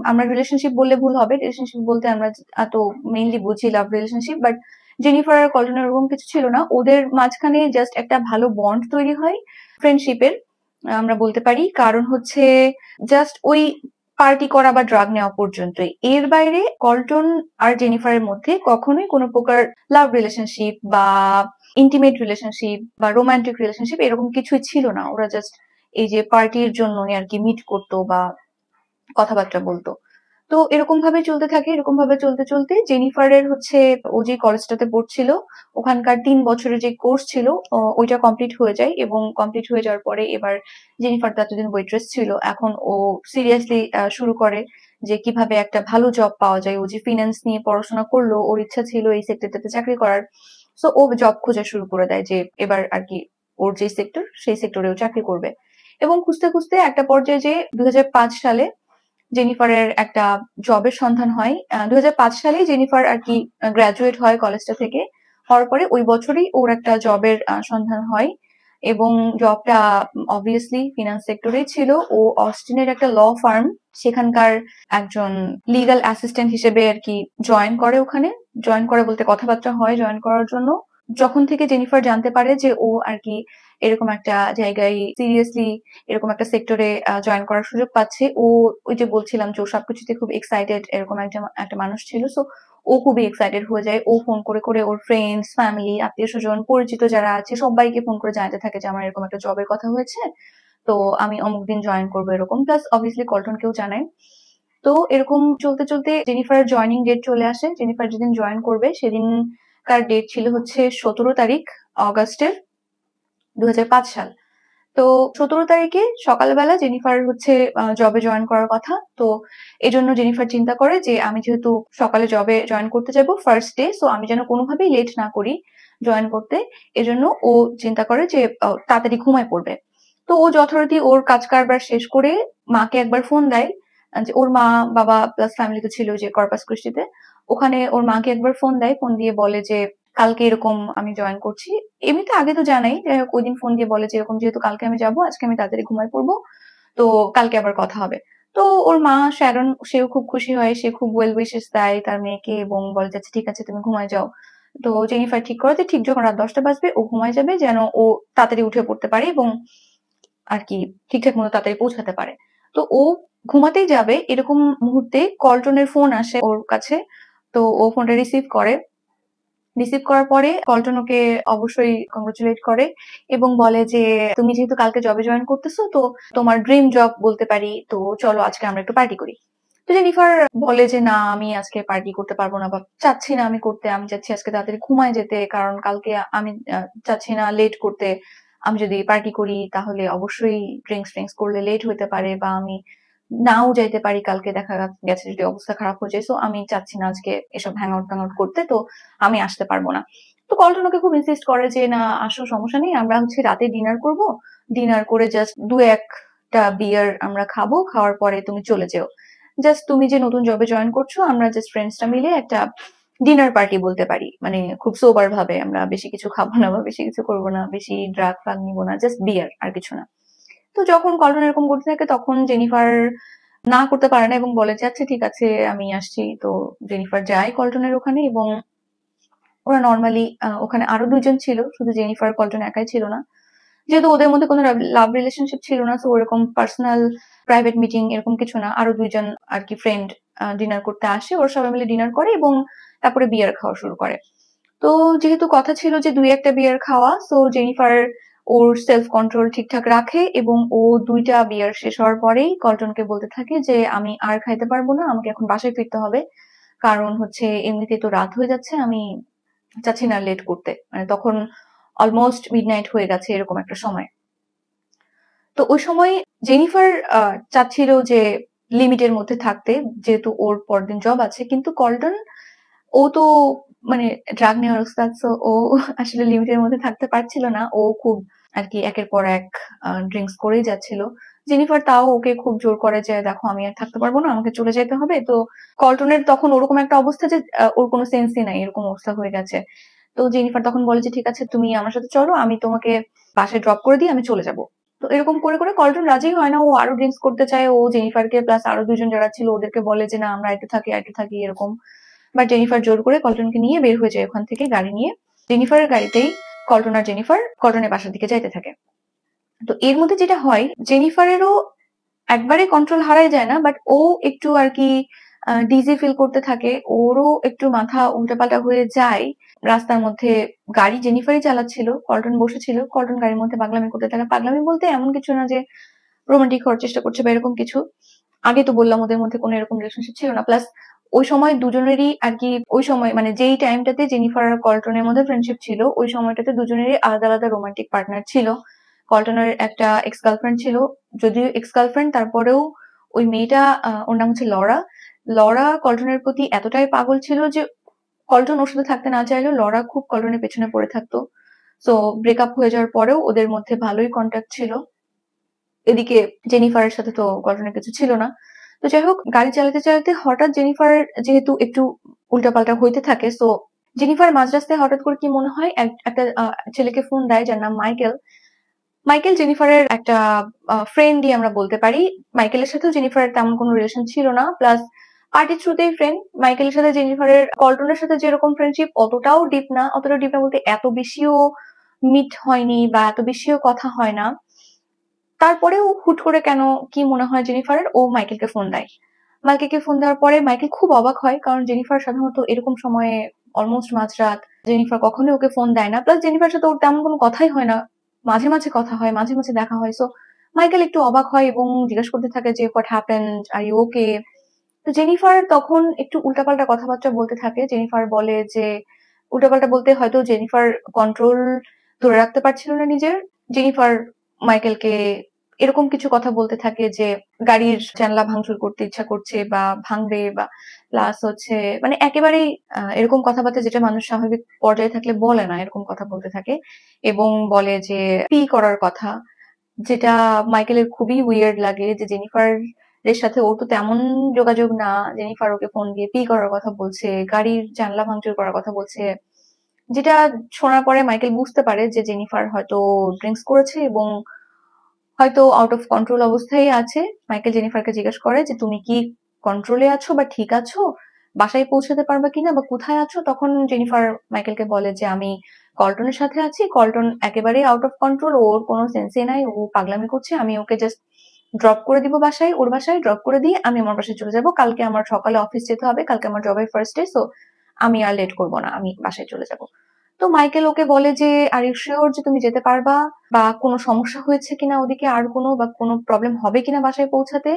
আমরা রিলেশনশিপ বললে ভুল হবে। রিলেশনশিপ বলতে আমরা এত মেইনলি বুঝি লাভ রিলেশনশিপ, বাট জেনিফার আর কল্টনের ওরকম কিছু ছিল না। ওদের মাঝখানে জাস্ট একটা ভালো বন্ড তৈরি হয় ফ্রেন্ডশিপের, আমরা বলতে পারি। কারণ হচ্ছে জাস্ট ওই পার্টি করা বা ড্রাগ নেওয়া পর্যন্তই। এর বাইরে কল্টন আর জেনিফারের মধ্যে কখনোই কোনো প্রকার লাভ রিলেশনশিপ বা ইন্টিমেট রিলেশনশিপ বা রোমান্টিক রিলেশনশিপ এরকম কিছুই ছিল না। ওরা জাস্ট এই যে পার্টির জন্যই আর কি মিট করতো বা কথাবার্তা বলতো। তো এরকম ভাবে চলতে থাকে, এরকম ভাবে চলতে চলতে জেনিফারের হচ্ছে, ও যে কলেজটাতে পড়ছিল ওখানকার 3 বছরের যে কোর্স ছিল ওইটা কমপ্লিট হয়ে যায়, এবং কমপ্লিট হয়ে যাওয়ার পরে এবার জেনিফার তো এতদিন ওয়েট্রেস ছিল, এখন ও সিরিয়াসলি শুরু করে যে কিভাবে একটা ভালো জব পাওয়া যায়। ও যে ফিন্যান্স নিয়ে পড়াশোনা করলো, ওর ইচ্ছা ছিল এই সেক্টরটাতে চাকরি করার। সো ও জব খোঁজা শুরু করে দেয়, যে এবার আর কি ওর যে সেক্টর সেই সেক্টরে ও চাকরি করবে। এবং খুঁজতে খুঁজতে একটা পর্যায়ে যে 2005 সালে জেনিফারের একটা জবের সন্ধান হয়। 2005 সালেই জেনিফার আর কি গ্রাজুয়েট হয় কলেজটা থেকে। হওয়ার পরে ওই বছরই ওর একটা জবের সন্ধান হয় এবং জবটা অবভিয়াসলি ফিনান্স সেক্টরেই ছিল। ও অস্টিনের একটা ল ফার্ম সেখানকার একজন লিগ্যাল অ্যাসিস্ট্যান্ট হিসেবে আর কি জয়েন করে। ওখানে জয়েন করে বলতে কথাবার্তা হয় জয়েন করার জন্য। যখন থেকে জেনিফার জানতে পারে যে ও আর কি এরকম একটা জায়গায় সিরিয়াসলি এরকম একটা সেক্টরে জয়েন করার সুযোগ পাচ্ছে, ও ওই যে বলছিলাম যে ও সবকিছুতে খুব এক্সাইটেড এরকম একটা মানুষ ছিল। সো ও খুবই এক্সাইটেড হয়ে যায়। ও ফোন করে করে ওর ফ্রেন্ডস, ফ্যামিলি, আত্মীয় স্বজন, পরিচিত যারা আছে সবাইকে ফোন করে জানাতে থাকে যে আমার এরকম একটা জবের কথা হয়েছে, তো আমি অমুক দিন জয়েন করবো এরকম। প্লাস অবভিয়াসলি কল্টনকেও জানায়। তো এরকম চলতে চলতে জেনিফারের জয়নিং ডেট চলে আসে। জেনিফার যেদিন জয়েন করবে সেদিনকার ডেট ছিল হচ্ছে 17 তারিখ অগস্টের 2005 সাল। তো 17 তারিখে সকালবেলা জেনিফার হচ্ছে জবে জয়েন করার কথা। তো এজন্য জেনিফার চিন্তা করে যে আমি যেহেতু সকালে জবে জয়েন করতে যাব ফার্স্ট ডে, সো আমি যেন কোনোভাবেই লেট না করি জয়েন করতে। এজন্য ও চিন্তা করে যে তাড়াতাড়ি ঘুমায় পড়বে। তো ও যথারীতি ওর কাজ কারবার শেষ করে মাকে একবার ফোন দেয়। যে ওর মা বাবা প্লাস ফ্যামিলি তো ছিল যে কর্পাস ক্রিস্টিতে, ওখানে ওর মাকে একবার ফোন দেয়। ফোন দিয়ে বলে যে কালকে এরকম আমি জয়েন করছি। এমনিতে আগে তো জানাই, যাই হোক ওই দিন ফোন দিয়ে বলে যে এরকম যেহেতু কালকে আমি যাবো, আজকে আমি তাড়াতাড়ি ঘুমায় পড়বো, তো কালকে আবার কথা হবে। তো ওর মা শ্যারন সেও খুব খুশি হয়, সে খুব ওয়েল উইশেস দেয় তার মেয়েকে এবং বলে যাচ্ছে ঠিক আছে তুমি ঘুমায় যাও। তো জেনিফার ঠিক করে যে ঠিক যখন রাত 10টা বাজবে ও ঘুমায় যাবে যেন ও তাড়াতাড়ি উঠে পড়তে পারে এবং আর কি ঠিকঠাক মতো তাড়াতাড়ি পৌঁছাতে পারে। তো ও ঘুমাতেই যাবে এরকম মুহূর্তে কল্টনের ফোন আসে ওর কাছে। তো ও ফোনটা রিসিভ করে। রিসিভ করার পরে কল্টন ওকে অবশ্যই কংগ্রাচুলেট করে এবং বলে যে তুমি যেহেতু কালকে জবে জয়েন করতেছো, তো তোমার ড্রিম জব বলতে পারি, তো চলো আজকে আমরা একটু পার্টি করি। তো জেনিফার বলে যে না আমি আজকে পার্টি করতে পারবো না বা চাচ্ছি না আমি করতে, আমি চাচ্ছি আজকে তাড়াতাড়ি ঘুমায় যেতে, কারণ কালকে আমি চাচ্ছি না লেট করতে। আমি যদি পার্টি করি তাহলে অবশ্যই ড্রিঙ্কস করলে লেট হতে পারে বা আমি নাও যাইতে পারি, কালকে দেখা গেছে যদি অবস্থা খারাপ হয়ে যায়। সো আমি চাচ্ছি না আজকে এসব হ্যাং আউট করতে, তো আমি আসতে পারবো না। তো কল্টন ওকে খুব ইনসিস্ট করে যে না আসো সমস্যা নেই, আমরা হচ্ছে রাতে ডিনার করব, ডিনার করে জাস্ট দু একটা বিয়ার আমরা খাবো, খাওয়ার পরে তুমি চলে যেও। জাস্ট তুমি যে নতুন জবে জয়েন করছো আমরা জাস্ট ফ্রেন্ডসরা মিলে একটা ডিনার পার্টি বলতে পারি, মানে খুব সোবার ভাবে, আমরা বেশি কিছু খাবো না বা বেশি কিছু করবো না, বেশি ড্রাগ ফাগ নিবো না, জাস্ট বিয়ার আর কিছু না। তো যখন কল্টন এরকম করতে থাকে তখন জেনিফার না করতে পারে না এবং বলে যে আচ্ছা ঠিক আছে আমি আসছি। তো জেনিফার যায় কল্টনের ওখানে এবং ওরা নর্মালি ওখানে আরো দুইজন ছিল, শুধু জেনিফার কল্টন একাই ছিল না। যেহেতু ওদের মধ্যে কোনো লাভ রিলেশনশিপ ছিল না, তো ওরকম পার্সোনাল প্রাইভেট মিটিং এরকম কিছু না, আরো দুইজন আর কি ফ্রেন্ড ডিনার করতে আসে। ওরা সবাই মিলে ডিনার করে এবং তারপরে বিয়ার খাওয়া শুরু করে। তো যেহেতু কথা ছিল যে দুই একটা বিয়ার খাওয়া, তো জেনিফার ওর সেলফ কন্ট্রোল ঠিকঠাক রাখে এবং ও দুইটা বিয়ার শেষ হওয়ার পরেই কল্টনকে বলতে থাকে যে আমি আর খাইতে পারবো না, আমাকে এখন বাসায় ফিরতে হবে, কারণ হচ্ছে এমনিতেই তো রাত হয়ে যাচ্ছে, আমি চাচ্ছি না লেট করতে। মানে তখন অলমোস্ট মিডনাইট হয়ে গেছে এরকম একটা সময়। তো ওই সময় জেনিফার চাচ্ছিল যে লিমিটের মধ্যে থাকতে, যেহেতু ওর পরদিন জব আছে, কিন্তু কল্টন ও তো মানে ড্রাগ নেওয়ার ওস্তাদ, সো ও আসলে লিমিটের মধ্যে থাকতে পারছিল না। ও খুব আর কি একের পর এক ড্রিঙ্কস করেই যাচ্ছিল। জেনিফার তাও ওকে খুব জোর করে যে দেখো আমি আর থাকতে পারবো না, আমাকে চলে যেতে হবে। তো কল্টনের তখন ওরকম একটা অবস্থা যে ওর কোনো সেন্সই নাই, এরকম অবস্থা হয়ে গেছে। তো জেনিফার তখন বলে যে ঠিক আছে তুমি আমার সাথে চলো, আমি তোমাকে বাসায় ড্রপ করে দিয়ে আমি চলে যাব। তো এরকম করে করে কল্টন রাজি হয় না, ও আরো ড্রিঙ্কস করতে চায়। ও জেনিফারকে প্লাস আরো দুজন যারা ছিল ওদেরকে বলে যে না আমরা একটু থাকি এরকম। বাট জেনিফার জোর করে কল্টনকে নিয়ে বের হয়ে যায় ওখান থেকে গাড়ি নিয়ে। জেনিফারের গাড়িতেই কল্টন আর জেনিফার কল্টনের বাসার দিকে যাইতে থাকে। তো এর মধ্যে যেটা হয়, জেনিফারেরও একবারে কন্ট্রোল হারাই যায় না, বাট ও একটু আর কি ডিজি ফিল করতে থাকে, ওরও একটু মাথা উল্টাপাল্টা হয়ে যায়। রাস্তার মধ্যে গাড়ি জেনিফারই চালাচ্ছিল, কল্টন বসেছিল, কল্টন গাড়ির মধ্যে পাগলামি করতে থাকে। পাগলামি বলতে এমন কিছু না যে রোমান্টিক হওয়ার চেষ্টা করছে বা এরকম কিছু। আগে তো বললাম ওদের মধ্যে কোনো এরকম রিলেশনশিপ ছিল না। প্লাস ওই সময় দুজনেরই আর কি ওই সময় মানে যেই টাইমটাতে জেনিফার আর কল্টনের মধ্যে ফ্রেন্ডশিপ ছিল, ওই সময়টাতে দুজনেরই আলাদা আলাদা রোমান্টিক পার্টনার ছিল। কল্টনের একটা এক্স গার্লফ্রেন্ড ছিল, যদিও এক্স গার্লফ্রেন্ড, তারপরেও ওই মেয়েটা ওর নাম হচ্ছে লরা। লরা কল্টনের প্রতি এতটাই পাগল ছিল যে কল্টন ওর সাথে থাকতে না চাইলেও লরা খুব কল্টনের পেছনে পড়ে থাকতো। সো ব্রেকআপ হয়ে যাওয়ার পরেও ওদের মধ্যে ভালোই কন্ট্যাক্ট ছিল। এদিকে জেনিফারের সাথে তো কল্টনের কিছু ছিল না। তো যাই হোক গাড়ি চালাতে চালাতে হঠাৎ জেনিফার যেহেতু একটু উল্টাপাল্টা হইতে থাকে, সো জেনিফার মাঝ রাস্তায় হঠাৎ করে কি মনে হয় একটা ছেলেকে ফোন দেয় যার নাম মাইকেল। মাইকেল জেনিফারের একটা ফ্রেন্ডই আমরা বলতে পারি। মাইকেলের সাথেও জেনিফারের তেমন কোনো রিলেশন ছিল না, প্লাস পার্টির থ্রুতেই ফ্রেন্ড। মাইকেলের সাথে জেনিফারের কল্টনের সাথে যেরকম ফ্রেন্ডশিপ অতটাও ডিপ না, অতটা ডিপ না বলতে এত বেশিও মিট হয়নি বা এত বেশিও কথা হয় না। তারপরেও হুট করে কেন কি মনে হয় জেনিফারের, ও মাইকেলকে ফোন দেয়। মাইকেলকে ফোন দেওয়ার পরে মাইকেল খুব অবাক হয়, কারণ জেনিফার সাধারণত এরকম সময়ে অলমোস্ট মাঝরাত জেনিফার কখনোই ওকে ফোন দেয় না, প্লাস জেনিফার সাথে ওর তেমন কোনো কথাই হয় না। মাঝে মাঝে কথা হয়, মাঝে মাঝে দেখা হয়। সো মাইকেল একটু অবাক হয় এবং জিজ্ঞেস করতে থাকে যে what happened, are you okay? তো জেনিফার তখন একটু উল্টাপাল্টা কথাবার্তা বলতে থাকে। জেনিফার বলে যে, উল্টাপাল্টা বলতে হয়তো জেনিফার কন্ট্রোল ধরে রাখতে পারছিল না নিজের। জেনিফার মাইকেলকে এরকম কিছু কথা বলতে থাকে যে গাড়ির জানলা ভাঙচুর করতে ইচ্ছা করছে বা ভাঙবে, বা প্লাস হচ্ছে মানে একেবারেই এরকম কথাবার্তা যেটা মানুষ স্বাভাবিক পর্যায়ে থাকলে বলে না, এরকম কথা বলতে থাকে। এবং বলে যে পি করার কথা, যেটা মাইকেলের খুবই উইয়ার্ড লাগে যে জেনিফার এর সাথে ওর তো তেমন যোগাযোগ না, জেনিফার ওকে ফোন দিয়ে পি করার কথা বলছে, গাড়ির জানলা ভাঙচুর করার কথা বলছে। যেটা শোনার পরে মাইকেল বুঝতে পারে যে জেনিফার হয়তো ড্রিঙ্কস করেছে এবং হয়তো আউট অফ কন্ট্রোল অবস্থায় আছে। মাইকেল জেনিফারকে জিজ্ঞেস করে যে তুমি কি কন্ট্রোলে আছো বা ঠিক আছো, বাসায় পৌঁছাতে পারবে কিনা বা কোথায় আছো? তখন জেনিফার মাইকেলকে বলে যে আমি কল্টনের সাথে আছি, কল্টন একেবারেই আউট অফ কন্ট্রোল, ওর কোনো সেন্সই নাই, ও পাগলামি করছে, আমি ওকে জাস্ট ড্রপ করে দিব বাসায়, ওর বাসায় ড্রপ করে দিয়ে আমি আমার বাসায় চলে যাব। কালকে আমার সকালে অফিস যেতে হবে, কালকে আমার জবের ফার্স্ট ডে, সো আমি আর লেট করবো না, আমি বাসায় চলে যাব। তো মাইকেল ওকে বলে যে আর ইউ শিওর যে তুমি যেতে পারবা, বা কোনো সমস্যা হয়েছে কিনা ওদিকে, আর কোনো বা কোনো প্রবলেম হবে কিনা বাসায় পৌঁছাতে?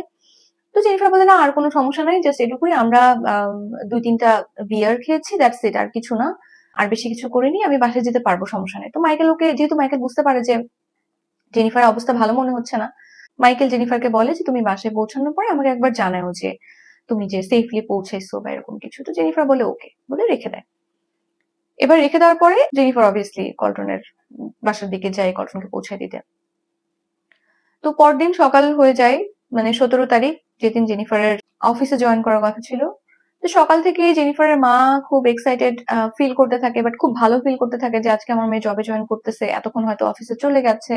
তো জেনিফার বলে না, আর কোনো সমস্যা নাই, জাস্ট এটুকুই, আমরা আম, 2-3টা বিয়ার খেয়েছি, দ্যাটস ইট, আর কিছু না, আর বেশি কিছু করিনি, আমি বাসায় যেতে পারবো, সমস্যা নেই। তো মাইকেল ওকে, যেহেতু মাইকেল বুঝতে পারে যে জেনিফারের অবস্থা ভালো মনে হচ্ছে না, মাইকেল জেনিফারকে বলে যে তুমি বাসায় পৌঁছানোর পরে আমাকে একবার জানাও যে তুমি যে সেফলি পৌঁছাইছো বা এরকম কিছু। তো জেনিফার বলে ওকে, বলে রেখে দেয়। এবার রেখে দেওয়ার পরে জেনিফার অবভিয়াসলি কল্টনের বাসার দিকে যায় কল্টনকে পৌঁছায় দিতে। তো পরদিন সকাল হয়ে যায়, মানে 17 তারিখ, যেদিন জেনিফারের অফিসে জয়েন করার কথা ছিল। তো সকাল থেকে জেনিফারের মা খুব এক্সাইটেড ফিল করতে থাকে, বাট খুব ভালো ফিল করতে থাকে যে আজকে আমার মেয়ে জবে জয়েন করতেছে, এতক্ষণ হয়তো অফিসে চলে গেছে।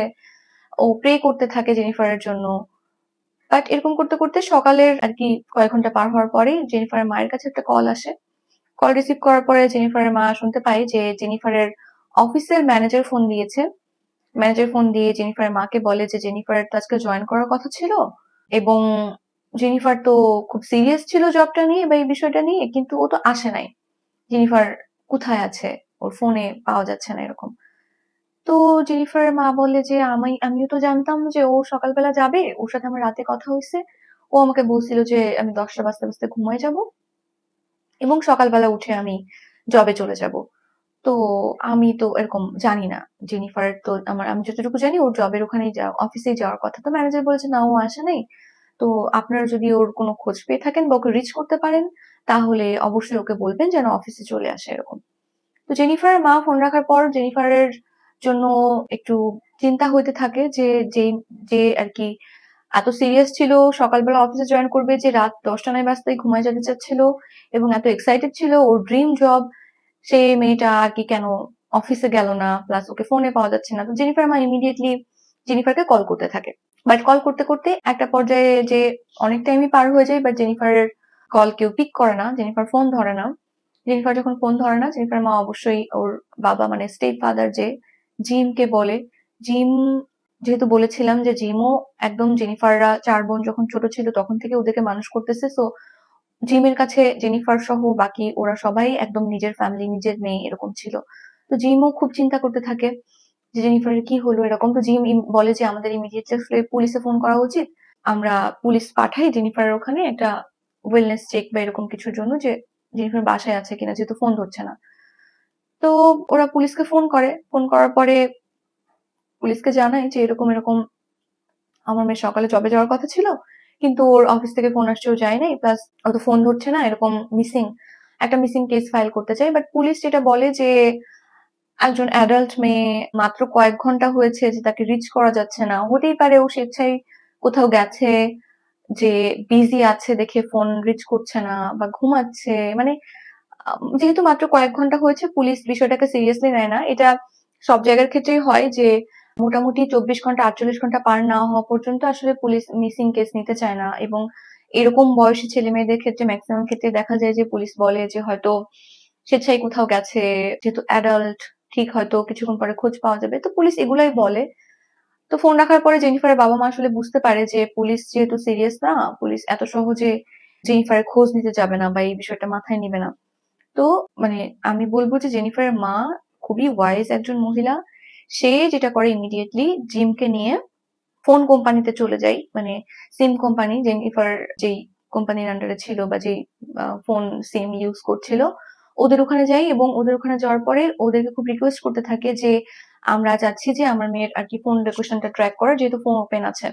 ও প্রে করতে থাকে জেনিফারের জন্য। বাট এরকম করতে করতে সকালের আর কি কয়েক ঘন্টা পার হওয়ার পরে জেনিফারের মায়ের কাছে একটা কল আসে। কল রিসিভ করার পরে জেনিফারের মা শুনতে পায় যে জেনিফারের অফিসের ম্যানেজার ফোন দিয়েছে। ম্যানেজার ফোন দিয়ে জেনিফারের মাকে বলে যে জেনিফারের তো আজকে জয়েন করার কথা ছিল, এবং জেনিফার তো খুব সিরিয়াস ছিল জবটা নিয়ে বা এই বিষয়টা নিয়ে, কিন্তু ও তো আসে নাই। জেনিফার কোথায় আছে, ওর ফোনে পাওয়া যাচ্ছে না এরকম। তো জেনিফারের মা বলে যে আমিও তো জানতাম যে ও সকালবেলা যাবে, ওর সাথে আমার রাতে কথা হয়েছে, ও আমাকে বলছিল যে আমি 10টা বাজতে বাজতে ঘুমায় যাব এবং সকালবেলা উঠে আমি জবে চলে যাব। তো আমি তো এরকম জানি না, জেনিফার তো আমি যতটুকু জানি ওর জবের ওখানেই অফিসেই যাওয়ার কথা। তো ম্যানেজার বলেছে না, ও আসে নাই। তো আপনারা যদি ওর কোনো খোঁজ পেয়ে থাকেন বা ওকে রিচ করতে পারেন, তাহলে অবশ্যই ওকে বলবেন যেন অফিসে চলে আসে এরকম। তো জেনিফারের মা ফোন রাখার পর জেনিফারের জন্য একটু চিন্তা হইতে থাকে যে যে যে আর কি এত সিরিয়াস ছিল, সকালবেলা অফিসে জয়েন করবে, যে রাত 10টা নয় বাজতেই ঘুমায় যেতে চাচ্ছিল এবং এত এক্সাইটেড ছিল, ওর ড্রিম জব, সেই মেয়েটা আর কি কেন অফিসে গেল না, প্লাস ওকে ফোনে পাওয়া যাচ্ছে না। তো জেনিফার মা ইমিডিয়েটলি জেনিফারকে কল করতে থাকে। বাট কল করতে করতে একটা পর্যায়ে যে অনেক টাইমই পার হয়ে যায়, বাট জেনিফারের কল কেউ পিক করে না, জেনিফার ফোন ধরে না। জেনিফার যখন ফোন ধরে না, জেনিফার মা অবশ্যই ওর বাবা মানে স্টেপ ফাদার যে জিমকে বলে। জিম, যেহেতু বলেছিলাম যে জিমও একদম জেনিফাররা 4 বোন যখন ছোট ছিল তখন থেকে ওদেরকে মানুষ করতেছে, সো জিমের কাছে জেনিফার সহ বাকি ওরা সবাই একদম নিজের ফ্যামিলি, নিজের মেয়ে এরকম ছিল। তো জিমও খুব চিন্তা করতে থাকে যে জেনিফারের কি হলো এরকম। তো জিম বলে যে আমাদের ইমিডিয়েটলি আসলে পুলিশে ফোন করা উচিত, আমরা পুলিশ পাঠাই জেনিফারের ওখানে একটা ওয়েলনেস চেক বা এরকম কিছুর জন্য, যে জেনিফার বাসায় আছে কিনা, যেহেতু ফোন ধরছে না। তো ওরা পুলিশকে ফোন করে, ফোন করার পরে পুলিশকে জানায় যে এরকম এরকম আমার মেয়ে সকালে জবে যাওয়ার কথা ছিল, কিন্তু ওর অফিস থেকে ফোন আসছে, ও যায় নাই, প্লাস ও তো ফোন ধরছে না, এরকম মিসিং, একটা মিসিং কেস ফাইল করতে চাই। বাট পুলিশ যেটা বলে যে একজন অ্যাডাল্ট মেয়ে, মাত্র কয়েক ঘন্টা হয়েছে যে তাকে রিচ করা যাচ্ছে না, হতেই পারে ও স্বেচ্ছায় কোথাও গেছে, যে বিজি আছে দেখে ফোন রিচ করছে না বা ঘুমাচ্ছে, মানে যেহেতু মাত্র কয়েক ঘন্টা হয়েছে, পুলিশ বিষয়টাকে সিরিয়াসলি নেয় না। এটা সব জায়গার ক্ষেত্রেই হয় যে মোটামুটি 24 ঘন্টা 48 ঘন্টা পার না হওয়া পর্যন্ত আসলে পুলিশ মিসিং কেস নিতে চায় না। এবং এরকম বয়সী ছেলে মেয়েদের ক্ষেত্রে ম্যাক্সিমাম ক্ষেত্রে দেখা যায় যে পুলিশ বলে যে হয়তো স্বেচ্ছায় কোথাও গেছে, যেহেতু অ্যাডাল্ট, ঠিক হয়তো কিছুক্ষণ পরে খোঁজ পাওয়া যাবে। তো পুলিশ এগুলাই বলে। তো ফোন রাখার পরে জেনিফারের বাবা মা আসলে বুঝতে পারে যে পুলিশ যেহেতু সিরিয়াস না, পুলিশ এত সহজে জেনিফারের খোঁজ নিতে যাবে না বা এই বিষয়টা মাথায় নিবে না। তো মানে আমি বলবো যে জেনিফারের মা খুবই ওয়াইজ একজন মহিলা। সে যেটা করে ইমিডিয়েটলি জিমকে নিয়ে ফোন কোম্পানিতে চলে যায়, মানে সিম কোম্পানি, জেনিফার যেই কোম্পানির আন্ডারে ছিল বা যেই ফোন সিম ইউজ করছিল, ওদের ওখানে যাই এবং ওদের ওখানে যাওয়ার পরে ওদেরকে খুব রিকোয়েস্ট করতে থাকে যে আমরা চাচ্ছি যে আমার মেয়ের আর কি ফোন লোকেশনটা ট্র্যাক করার, যেহেতু ফোন ওপেন আছে,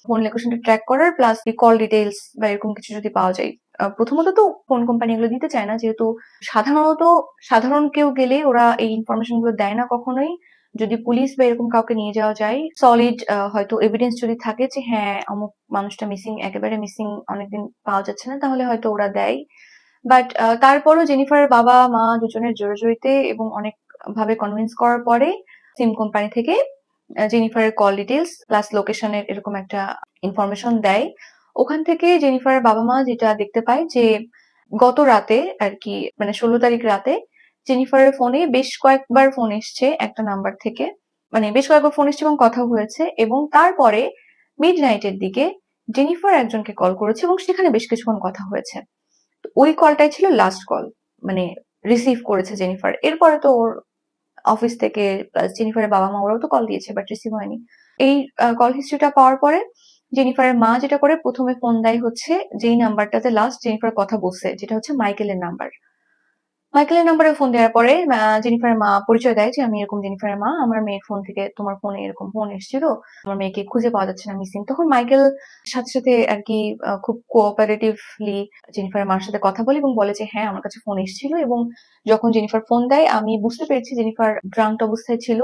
ফোন লোকেশনটা ট্র্যাক করার প্লাস কল ডিটেইলস বা এরকম কিছু যদি পাওয়া যায়। প্রথমত তো ফোন কোম্পানি এগুলো দিতে চায় না, যেহেতু সাধারণত সাধারণ কেউ গেলে ওরা এই ইনফরমেশন গুলো দেয় না কখনোই। যদি পুলিশ বা এরকম কাউকে নিয়ে যাওয়া যায়, সলিড হয়তো এভিডেন্স যদি থাকে যে হ্যাঁ অমুক মানুষটা মিসিং, একেবারে মিসিং, অনেকদিন পাওয়া যাচ্ছে না, তাহলে হয়তো ওরা দেয়। বাট তারপরও জেনিফারের বাবা মা দুজনের জোরাজুরিতে এবং অনেক ভাবে কনভিন্স করার পরে সিম কোম্পানি থেকে জেনিফারের কল ডিটেলস প্লাস লোকেশনের এরকম একটা ইনফরমেশন দেয়। ওখান থেকে জেনিফারের বাবা মা যেটা দেখতে পায় যে গত রাতে আর কি, মানে 16 তারিখ রাতে জেনিফারের ফোনে বেশ কয়েকবার ফোন এসছে একটা নাম্বার থেকে, মানে বেশ কয়েকবার ফোন এসছে এবং কথা হয়েছে। এবং তারপরে মিড নাইটের দিকে জেনিফার একজনকে কল করেছে এবং সেখানে বেশ কিছুক্ষণ কথা হয়েছে। ওই কলটাই ছিল লাস্ট কল, মানে রিসিভ করেছে জেনিফার। এরপরে তো ওর অফিস থেকে প্লাস জেনিফারের বাবা মা ওরাও তো কল দিয়েছে, বাট রিসিভ হয়নি। এই কল হিস্ট্রিটা পাওয়ার পরে জেনিফারের মা যেটা করে, প্রথমে ফোন দেয় হচ্ছে যেই নাম্বারটাতে লাস্ট জেনিফার কথা বলছে, যেটা হচ্ছে মাইকেলের নাম্বার। মাইকেলের নাম্বারে ফোন দেওয়ার পরে জেনিফারের মা পরিচয় দেয় যে আমি এরকম জেনিফারের মা, আমার মেয়ের ফোন থেকে তোমার ফোনে এরকম ফোন এসেছিল, আমার মেয়েকে খুঁজে পাওয়া যাচ্ছে না, মিসিং। তখন মাইকেল সাথে সাথে আর কি খুব কোঅপারেটিভলি জেনিফারের মার সাথে কথা বলে এবং বলে যে হ্যাঁ আমার কাছে ফোন এসেছিল। এবং যখন জেনিফার ফোন দেয় আমি বুঝতে পেরেছি জেনিফার ড্রাঙ্কড অবস্থায় ছিল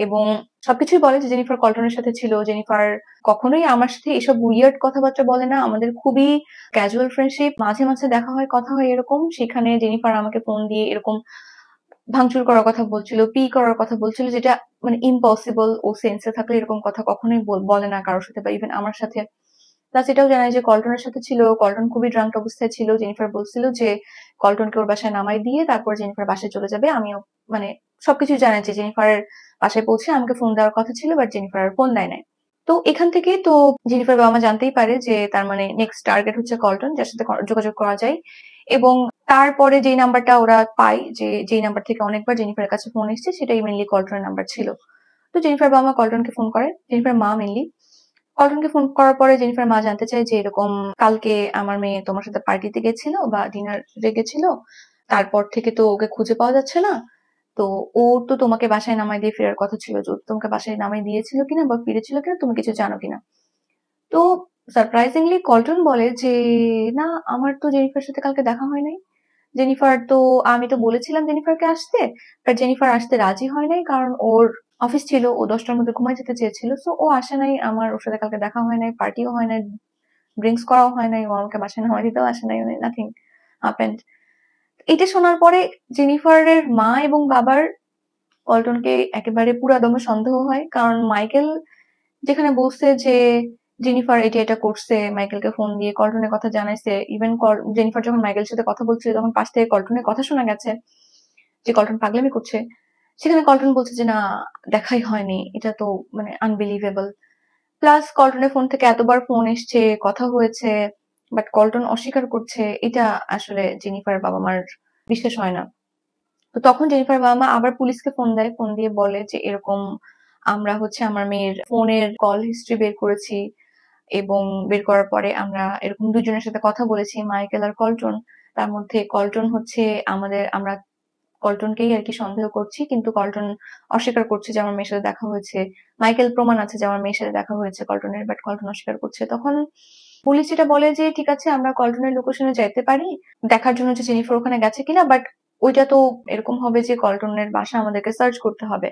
এবং সবকিছুই বলে যে জেনিফার কল্টনের সাথে ছিল। জেনিফার কখনোই আমার সাথে এসব উইয়ার্ড কথাবার্তা বলে না, আমাদের খুবই ক্যাজুয়াল ফ্রেন্ডশিপ, মাঝে মাঝে দেখা হয় কথা হয় এরকম। সেখানে জেনিফার আমাকে ফোন দিয়ে এরকম ভাঙচুর করার কথা বলছিল, পি করার কথা বলছিল, যেটা মানে ইম্পসিবল। ও সেন্সে থাকলে এরকম কথা কখনোই বলে না কারোর সাথে বা ইভেন আমার সাথে। প্লাস এটাও জানায় যে কল্টনের সাথে ছিল, কল্টন খুবই ড্রাঙ্ক অবস্থায় ছিল। জেনিফার বলছিল যে কল্টনকে ওর বাসায় নামাই দিয়ে তারপর জেনিফার বাসায় চলে যাবে। আমিও মানে সবকিছু জানাই যে জেনিফারের বাসায় পৌঁছে আমাকে ফোন দেওয়ার কথা ছিল, বাট জেনিফার আর ফোন দেয় নাই। তো এখান থেকে তো জেনিফার বাবা মা জানতেই পারে যে তার মানে নেক্সট টার্গেট হচ্ছে কল্টন, যার সাথে যোগাযোগ করা যায়। এবং তারপরে যেই নাম্বারটা ওরা পায়, যে যেই নাম্বার থেকে অনেকবার জেনিফারের কাছে ফোন এসেছে, সেটাই মেনলি কল্টনের নাম্বার ছিল। তো জেনিফার বাবা মা কল্টনকে ফোন করে, জেনিফার মা মেনলি। কল্টনকে ফোন করার পরে জেনিফার মা জানতে চায় যে এরকম কালকে আমার মেয়ে তোমার সাথে পার্টিতে গেছিল বা ডিনারে গেছিল, তারপর থেকে তো ওকে খুঁজে পাওয়া যাচ্ছে না। তো ও তো তোমাকে বাসায় নামাই দিয়ে ফেরার কথা ছিল, যে ও তোমাকে বাসায় নামাই দিয়েছিল কিনা বা ফিরেছিল কিনা তুমি কিছু জানো কিনা। তো সারপ্রাইজিংলি কল্টন বলে যে না, আমার তো জেনিফার সাথে কালকে দেখা হয় নাই। জেনিফার তো, আমি তো বলেছিলাম জেনিফারকে আসতে, বাট জেনিফার আসতে রাজি হয় নাই, কারণ ওর অফিস ছিল, ও 10টার মধ্যে ঘুমাই যেতে চেয়েছিল। সো ও আসে নাই, আমার ওর সাথে কালকে দেখা হয় নাই, পার্টিও হয় নাই, ড্রিঙ্কস করাও হয় নাই, ও আমাকে বাসায় নামাই দিতেও আসে নাই, নাথিং হ্যাপেন্ড। এটা শোনার পরে জেনিফারের মা এবং বাবার পল্টনকে একেবারে পুরা দমে সন্দেহ হয়, কারণ মাইকেল যেখানে বলছে যে জেনিফার এটা এটা করছে, মাইকেলকে ফোন দিয়ে কল্টনের কথা জানাইছে। ইভেন জেনিফার যখন মাইকেলের সাথে কথা বলছিল তখন পাশ থেকে কল্টনের কথা শোনা গেছে যে কল্টন পাগলামি করছে। সেখানে কল্টন বলছে যে না, দেখাই হয়নি। এটা তো মানে আনবিলিভেবল। প্লাস কল্টনের ফোন থেকে এতবার ফোন এসছে, কথা হয়েছে, বাট কল্টন অস্বীকার করছে। এটা আসলে জেনিফার বাবা মার বিশ্বাস হয় না। তো তখন জেনিফার বাবা মা আবার পুলিশকে ফোন দেয়, ফোন দিয়ে বলে যে এরকম আমরা হচ্ছে আমার মেয়ের ফোনের কল হিস্ট্রি বের করেছি এবং বের করার পরে আমরা এরকম দুজনের সাথে কথা বলেছি, মাইকেল আর কল্টন। তার মধ্যে কল্টন হচ্ছে আমরা কল্টনকেই আর কি সন্দেহ করছি, কিন্তু কল্টন অস্বীকার করছে যে আমার মেয়ের সাথে দেখা হয়েছে। মাইকেল প্রমাণ আছে যে আমার মেয়ের সাথে দেখা হয়েছে কল্টনের, বাট কল্টন অস্বীকার করছে। তখন পুলিশ যেটা বলে যে ঠিক আছে আমরা কল্টনের লোকেশনে যাইতে পারি দেখার জন্য যে জেনিফার ওখানে গেছে কিনা, বাট ওইটা তো এরকম হবে যে কল্টনের বাসা আমাদেরকে সার্চ করতে হবে।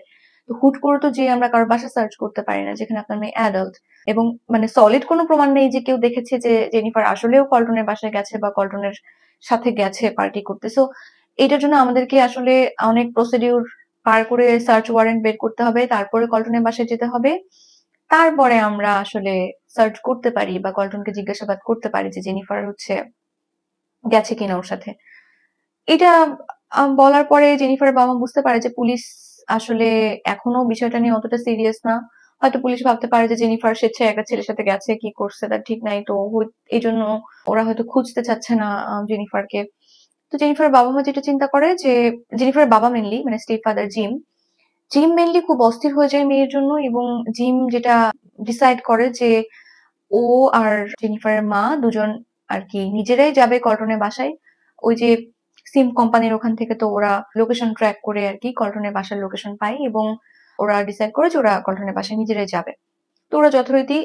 তো হুট করে তো যে আমরা কারোর বাসা সার্চ করতে পারি না, যেখানে আপনার মেয়ে অ্যাডাল্ট এবং মানে সলিড কোনো প্রমাণ নেই যে কেউ দেখেছে যে জেনিফার আসলেও কল্টনের বাসায় গেছে বা কল্টনের সাথে গেছে পার্টি করতে। সো এটার জন্য আমাদেরকে আসলে অনেক প্রসিডিউর পার করে সার্চ ওয়ারেন্ট বের করতে হবে, তারপরে কল্টনের বাসায় যেতে হবে। তারপরে আমরা আসলে সার্চ করতে পারি বা কল্টনকে জিজ্ঞাসাবাদ করতে পারি যে জেনিফার গেছে কিনা ওর সাথে। এটা বলার পরে জেনিফারের বাবা বুঝতে পারে যে পুলিশ আসলে এখনো বিষয়টা নিয়ে অতটা সিরিয়াস না। হয়তো পুলিশ ভাবতে পারে যে জেনিফার স্বেচ্ছায় একটা ছেলের সাথে গেছে, কি করছে তার ঠিক নাই, তো এই জন্য ওরা হয়তো খুঁজতে চাচ্ছে না জেনিফারকে। তো জেনিফারের বাবা মা যেটা চিন্তা করে যে জেনিফারের বাবা মেনলি মানে স্টেপ ফাদার জিম মেনলি খুব অস্থির হয়ে যায় মেয়ের জন্য, এবং জিম যেটা ডিসাইড করে যে ও আর জেনিফারের মা দুজন আর কি নিজেরাই যাবে কল্টনের বাসায়। ওই যে সিম কোম্পানির ওখান থেকে তো ওরা লোকেশন ট্র্যাক করে আর কি কল্টনের বাসার লোকেশন পায়, এবং ওরা ডিসাইড করে যে ওরা কল্টনের বাসায় নিজেরাই যাবে। তো ওরা যথারীতি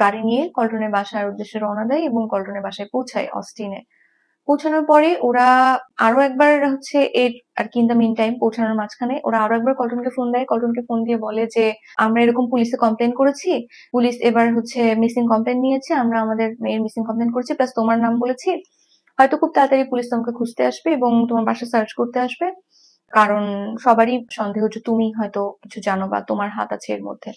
গাড়ি নিয়ে কল্টনের বাসার উদ্দেশ্যে রওনা দেয় এবং কল্টনের বাসায় পৌঁছায় অস্টিনে। পৌঁছানোর পরে ওরা আরো একবার এর আর কি ইন দ্য মিন টাইম পৌঁছানোর মাঝখানে ওরা আরো একবার কল্টনকে ফোন দেয়। কল্টনকে ফোন দিয়ে বলে যে আমরা এরকম পুলিশে কমপ্লেন করেছি, পুলিশ এবার মিসিং কমপ্লেন নিয়েছে, আমরা আমাদের মেয়ের মিসিং কমপ্লেন করেছি, প্লাস তোমার নাম বলেছি। হয়তো খুব তাড়াতাড়ি পুলিশ তোমাকে খুঁজতে আসবে এবং তোমার বাসা সার্চ করতে আসবে, কারণ সবারই সন্দেহ যে তুমি হয়তো কিছু জানো বা তোমার হাত আছে এর মধ্যে।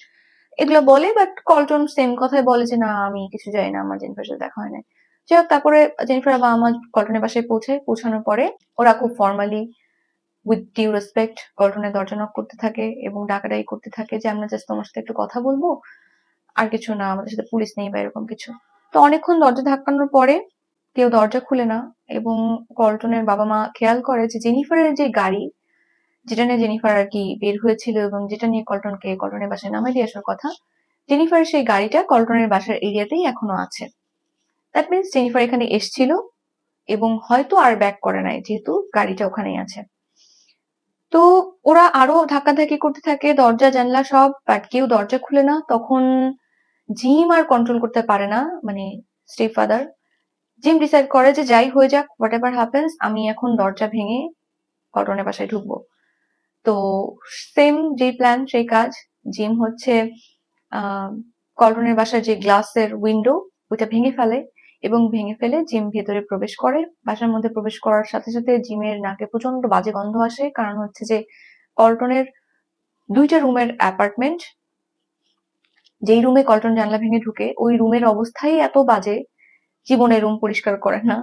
এগুলো বলে, বাট কল্টন সেম কথাই বলে যে না আমি কিছু জানি না, আমার জেনিফারের সাথে দেখা হয় না। যাই হোক, তারপরে জেনিফার বাবা মা কল্টনের বাসায় পৌঁছানোর পরে ওরা খুব ফর্মালি উইথ ডিউ রেসপেক্ট কল্টনের দরজা নক করতে থাকে এবং ডাকাডাকি করতে থাকে যে আমরা জাস্ট তোমার সাথে একটু কথা বলবো, আর কিছু না, আমাদের সাথে পুলিশ নেই বা এরকম কিছু। তো অনেকক্ষণ দরজা ধাক্কানোর পরে কেউ দরজা খুলে না, এবং কল্টনের বাবা মা খেয়াল করে যে জেনিফারের যে গাড়ি, যেটা নিয়ে জেনিফার আর কি বের হয়েছিল এবং যেটা নিয়ে কল্টনের বাসায় নামাই দিয়ে আসার কথা, জেনিফার সেই গাড়িটা কল্টনের বাসার এরিয়াতেই এখনো আছে। দ্যাট মিনস জেনিফার এখানে এসছিল এবং হয়তো আর ব্যাক করে নাই, যেহেতু গাড়িটা ওখানেই আছে। তো ওরা আরো ধাক্কাধাক্কি করতে থাকে, দরজা জানলা সব, বাট কেউ দরজা খুলে না। তখন জিম আর কন্ট্রোল করতে পারে না, মানে স্টেপ ফাদার জিম ডিসাইড করে যে যাই হয়ে যাক, হোয়াট এভার হ্যাপেন্স, আমি এখন দরজা ভেঙে কল্টনের বাসায় ঢুকবো। তো সেম যে প্ল্যান সেই কাজ। জিম আহ কল্টনের বাসার যে গ্লাসের উইন্ডো ওইটা ভেঙে ফেলে, এবং ভেঙে ফেলে জিম ভেতরে প্রবেশ করে। বাসার মধ্যে প্রবেশ করার সাথে সাথে জিমের নাকে প্রচন্ড বাজে গন্ধ আসে, কারণ যে কল্টনের দুইটা রুমের অ্যাপার্টমেন্ট, যেই রুমে কল্টন জানলা ভেঙে ঢুকে ওই রুমের অবস্থাই এত বাজে, জীবনে রুম পরিষ্কার করে না।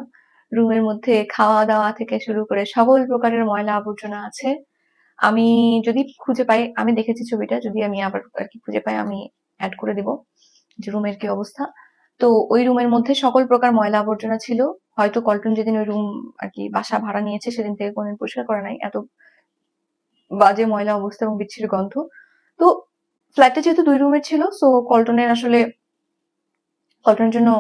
রুমের মধ্যে খাওয়া দাওয়া থেকে শুরু করে সকল প্রকারের ময়লা আবর্জনা আছে। আমি যদি খুঁজে পাই, আমি দেখেছি ছবিটা, যদি আমি আবার আর কি খুঁজে পাই আমি অ্যাড করে দিব যে রুমের কি অবস্থা। তো ওই রুমের মধ্যে সকল প্রকার ময়লা আবর্জনা ছিল। হয়তো কল্টন যেদিন ওই রুম আর কি বাসা ভাড়া নিয়েছে সেদিন থেকে কোনদিন পরিষ্কার করে নাই, এত বাজে ময়লা অবস্থা এবং বিচ্ছিরি গন্ধ। তো ফ্ল্যাটটা যেহেতু দুই রুমের ছিল, সো কল্টনের জন্য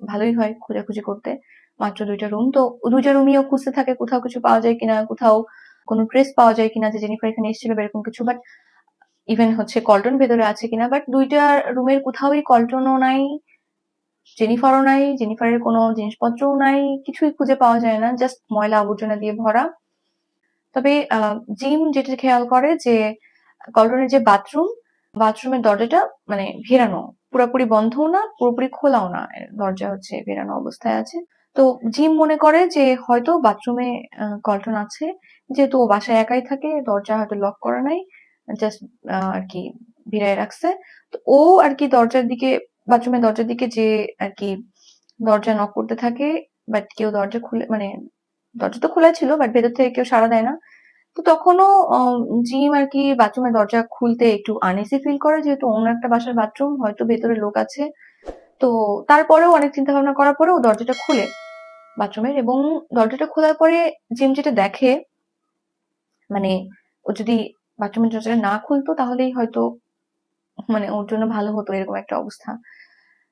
ভালোই হয় খোঁজাখুঁজি করতে। মাত্র দুইটা রুম, তো দুইটা রুমই ও খুঁজতে থাকে কোথাও কিছু পাওয়া যায় কিনা, কোথাও কোনো ট্রেস পাওয়া যায় কিনা যে জেনিফার এখানে এসেছিল বা এরকম কিছু। বাট ইভেন কল্টন ভেতরে আছে কিনা, বাট দুইটা রুমের কোথাওই কল্টনও নাই, জেনিফারও নাই, জেনিফারের কোনো জিনিসপত্রও নাই, কিছুই খুঁজে পাওয়া যায় না, জাস্ট ময়লা আবর্জনা দিয়ে ভরা। তবে জিম যেটা খেয়াল করে যে কল্টনের যে বাথরুমের দরজাটা মানে ভেরানো, পুরোপুরি বন্ধও না পুরোপুরি খোলাও না, দরজা ভেরানো অবস্থায় আছে। তো জিম মনে করে যে হয়তো বাথরুমে কল্টন আছে, যেহেতু ও বাসায় একাই থাকে, দরজা হয়তো লক করা নাই, জাস্ট আর কি ভিড়ায় রাখছে। তো ও আর কি বাথরুমের দরজার দিকে যে আর কি দরজা নক করতে থাকে, বাট কেউ দরজা খুলে মানে দরজা তো খোলা ছিল, বাট ভেতর থেকে কেউ সাড়া দেয় না। তো তখনও জিম আর কি বাথরুমের দরজা খুলতে একটু আনইজি ফিল করে, যেহেতু অন্য একটা বাসার বাথরুম, হয়তো ভেতরে লোক আছে। তো তারপরেও অনেক চিন্তা ভাবনা করার পরেও দরজাটা খুলে বাথরুমের, এবং দরজাটা খোলার পরে জিম যেটা দেখে, মানে ও যদি বাথরুমের দরজাটা না খুলতো তাহলেই হয়তো মানে ওর জন্য ভালো হতো, এরকম একটা অবস্থা।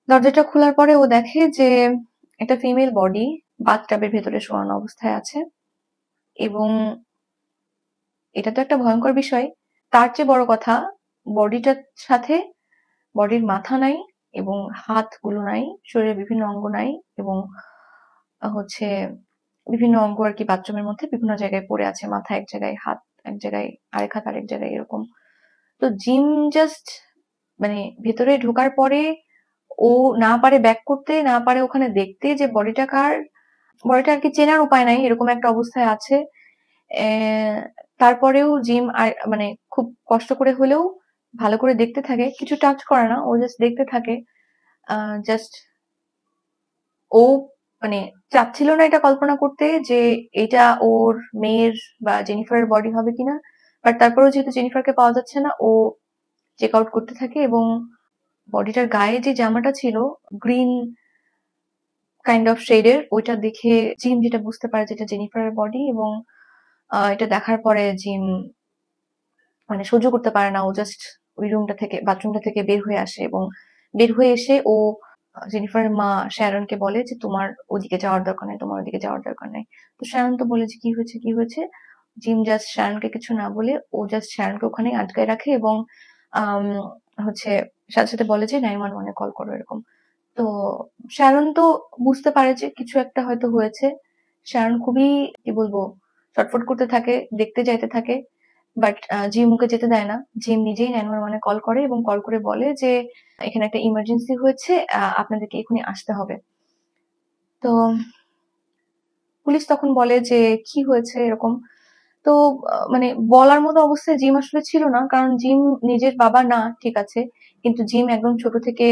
দরজাটা খোলার পরে ও দেখে যে একটা ফিমেল বডি বাথটাবের ভেতরে শোয়ানো অবস্থায় আছে, এবং এটা তো একটা ভয়ঙ্কর বিষয়। তার চেয়ে বড় কথা, বডিটার সাথে বডির মাথা নাই এবং হাতগুলো নাই, শরীরের বিভিন্ন অঙ্গ নাই, এবং হচ্ছে বিভিন্ন অঙ্গ আর কি বাথরুমের মধ্যে বিভিন্ন জায়গায় পড়ে আছে, মাথা এক জায়গায়, হাত এক জায়গায়, আরেক হাত আরেক জায়গায়, এরকম। তো জিম জাস্ট মানে ভেতরে ঢোকার পরে ও না পারে ব্যাক করতে, না পারে ওখানে দেখতে যে বডিটা কার, বডিটা আর কি চেনার উপায় নাই, এরকম একটা অবস্থায় আছে। তারপরেও জিম মানে খুব কষ্ট করে হলেও ভালো করে দেখতে থাকে, কিছু টাচ করে না, ও জাস্ট দেখতে থাকে। জাস্ট ও মানে চাচ্ছিল না এটা কল্পনা করতে যে এটা ওর মেয়ের বা জেনিফারের বডি হবে কিনা, বাট তারপরেও যেহেতু জেনিফারকে পাওয়া যাচ্ছে না, ও চেক আউট করতে থাকে এবং বডিটার গায়ে যে জামাটা ছিল গ্রিন কাইন্ড অফ শেডের, ওইটা দেখে জিম যেটা বুঝতে পারে যেটা জেনিফারের বডি, এবং এটা দেখার পরে জিম মানে সহ্য করতে পারে না, ও জাস্ট ওই বাথরুমটা থেকে বের হয়ে আসে, এবং বের হয়ে এসে ও জেনিফারের মা শ্যারনকে বলে যে তোমার ওদিকে যাওয়ার দরকার নাই, তোমার ওদিকে যাওয়ার দরকার নাই। তো শ্যারন তো বলে যে কি হয়েছে কি হয়েছে। জিম জাস্ট শ্যারনকে কিছু না বলে ও জাস্ট শ্যারনকে ওখানে আটকায় রাখে, এবং আম, হচ্ছে সাথে সাথে বলে যে 911-এ কল করো এরকম। তো শ্যারন তো বুঝতে পারে যে কিছু একটা হয়তো হয়েছে। শ্যারন খুবই কি বলবো ছটফট করতে থাকে, দেখতে যাইতে থাকে, বাট জিম ওকে যেতে দেয় না। জিম নিজেই 911-এ কল করে এবং কল করে বলে যে এখানে একটা ইমার্জেন্সি হয়েছে, আপনাদেরকে এখনই আসতে হবে। তো পুলিশ তখন বলে যে কি হয়েছে এরকম। তো মানে বলার মতো অবস্থায় জিম আসলে ছিল না, কারণ জিম নিজের বাবা না, ঠিক আছে, কিন্তু জিম একদম ছোট থেকে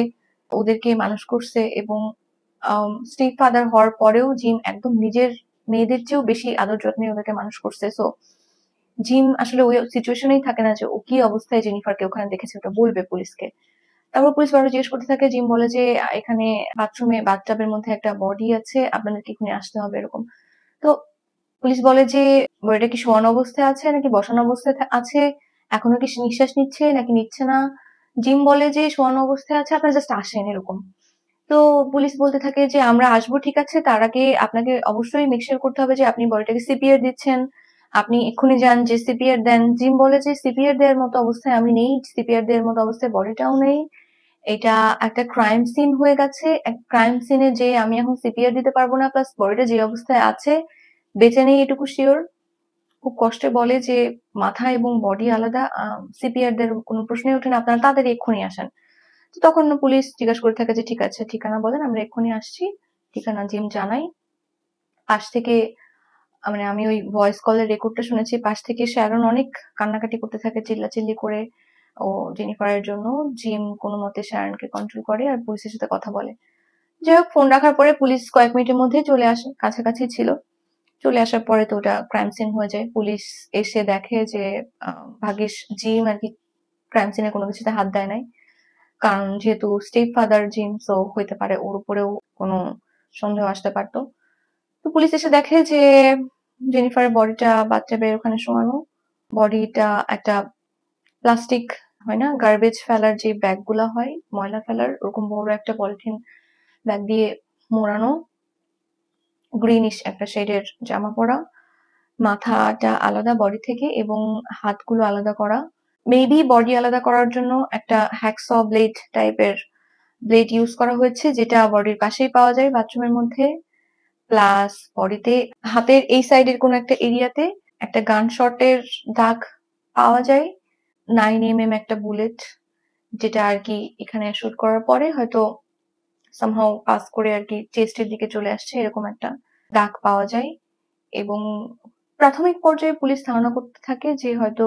ওদেরকে মানুষ করছে, এবং স্টেপ ফাদার হওয়ার পরেও জিম একদম নিজের মেয়েদের চেয়েও বেশি আদর যত্নে ওদেরকে মানুষ করছে। সো জিম আসলে ওই সিচুয়েশনেই থাকে না যে ও কি অবস্থায় জেনিফারকে ওখানে দেখেছে ওটা বলবে পুলিশকে। তারপর পুলিশ বারবার জিজ্ঞেস করতে থাকে, জিম বলে যে এখানে বাথরুমে বাথটাবের মধ্যে একটা বডি আছে, আপনাদেরকে এখানে আসতে হবে এরকম। তো পুলিশ বলে যে বডিটা কি শোয়ানো অবস্থায় আছে নাকি বসানো অবস্থায় আছে, এখনো কি নিঃশ্বাস নিচ্ছে নাকি নিচ্ছে না। জিম বলে যে শোয়ানো অবস্থায় আছে, আপনারা জাস্ট আসেন এরকম। তো পুলিশ বলতে থাকে যে আমরা আসবো, ঠিক আছে, তার আগে আপনাকে অবশ্যই মেকশিওর করতে হবে যে আপনি বডিটাকে সিপিআর দিচ্ছেন, আপনি এক্ষুনি যান যে সিপিআর দেন। জিম বলে যে সিপিআর দেওয়ার মতো অবস্থায় আমি নেই, সিপিআর দেওয়ার মতো অবস্থায় বডিটাও নেই, এটা একটা ক্রাইম সিন হয়ে গেছে, ক্রাইম সিনে যে আমি এখন সিপিআর দিতে পারবো না, প্লাস বডিটা যে অবস্থায় আছে বেঁচে নেই এটুকু শিওর। খুব কষ্টে বলে যে মাথা এবং বডি আলাদা, সিপিআর দের কোনো প্রশ্নই ওঠে না, আপনারা তাদের এক্ষুনি আসেন। তো তখন পুলিশ জিজ্ঞাসা করে থাকে যে ঠিক আছে ঠিকানা বলেন, আমরা এক্ষুনি আসছি। ঠিকানা জিম জানাই। পাশ থেকে মানে আমি ওই ভয়েস কলের রেকর্ডটা শুনেছি, পাশ থেকে শ্যারন অনেক কান্নাকাটি করতে থাকে চিল্লাচিল্লি করে ও জেনিফারের জন্য। জিম কোনো মতে শ্যারনকে কন্ট্রোল করে আর পুলিশের সাথে কথা বলে। যাই হোক, ফোন রাখার পরে পুলিশ কয়েক মিনিটের মধ্যে চলে আসে, কাছাকাছি ছিল। চলে আসার পরে তো ওটা ক্রাইম সিন হয়ে যায়। পুলিশ এসে দেখে যে ভাগ্যিস জিম আর কি ক্রাইম সিনে কোনো কিছুতে হাত দেয় নাই, কারণ যেহেতু স্টেপ ফাদার জিম, সো হইতে পারে ওর উপরেও কোনো সন্দেহ আসতে পারতো। তো পুলিশ এসে দেখে যে জেনিফারের বডিটা বাথটাবের ওখানে শোয়ানো। বডিটা একটা প্লাস্টিক হয় না, গার্বেজ ফেলার যে ব্যাগ গুলা হয় ময়লা ফেলার, ওরকম বড় একটা পলিথিন ব্যাগ দিয়ে মোড়ানো, গ্রিনিশ একটা শেডের জামা পরা, মাথাটা আলাদা বডি থেকে এবং হাতগুলো আলাদা করা। মেবি বডি আলাদা করার জন্য একটা হ্যাকস ব্লেড টাইপের ব্লেড ইউজ করা হয়েছে, যেটা বডির পাশেই পাওয়া যায় বাথরুমের মধ্যে। প্লাস বডিতে হাতের এই সাইডের কোনো একটা এরিয়াতে একটা গান শটের দাগ পাওয়া যায়, 9 mm একটা বুলেট, যেটা আর কি এখানে শুট করার পরে হয়তো সামহাও পাস করে আর কি চেস্টের দিকে চলে আসছে, এরকম একটা দাগ পাওয়া যায়। এবং প্রাথমিক পর্যায়ে পুলিশ ধারণা করতে থাকে যে হয়তো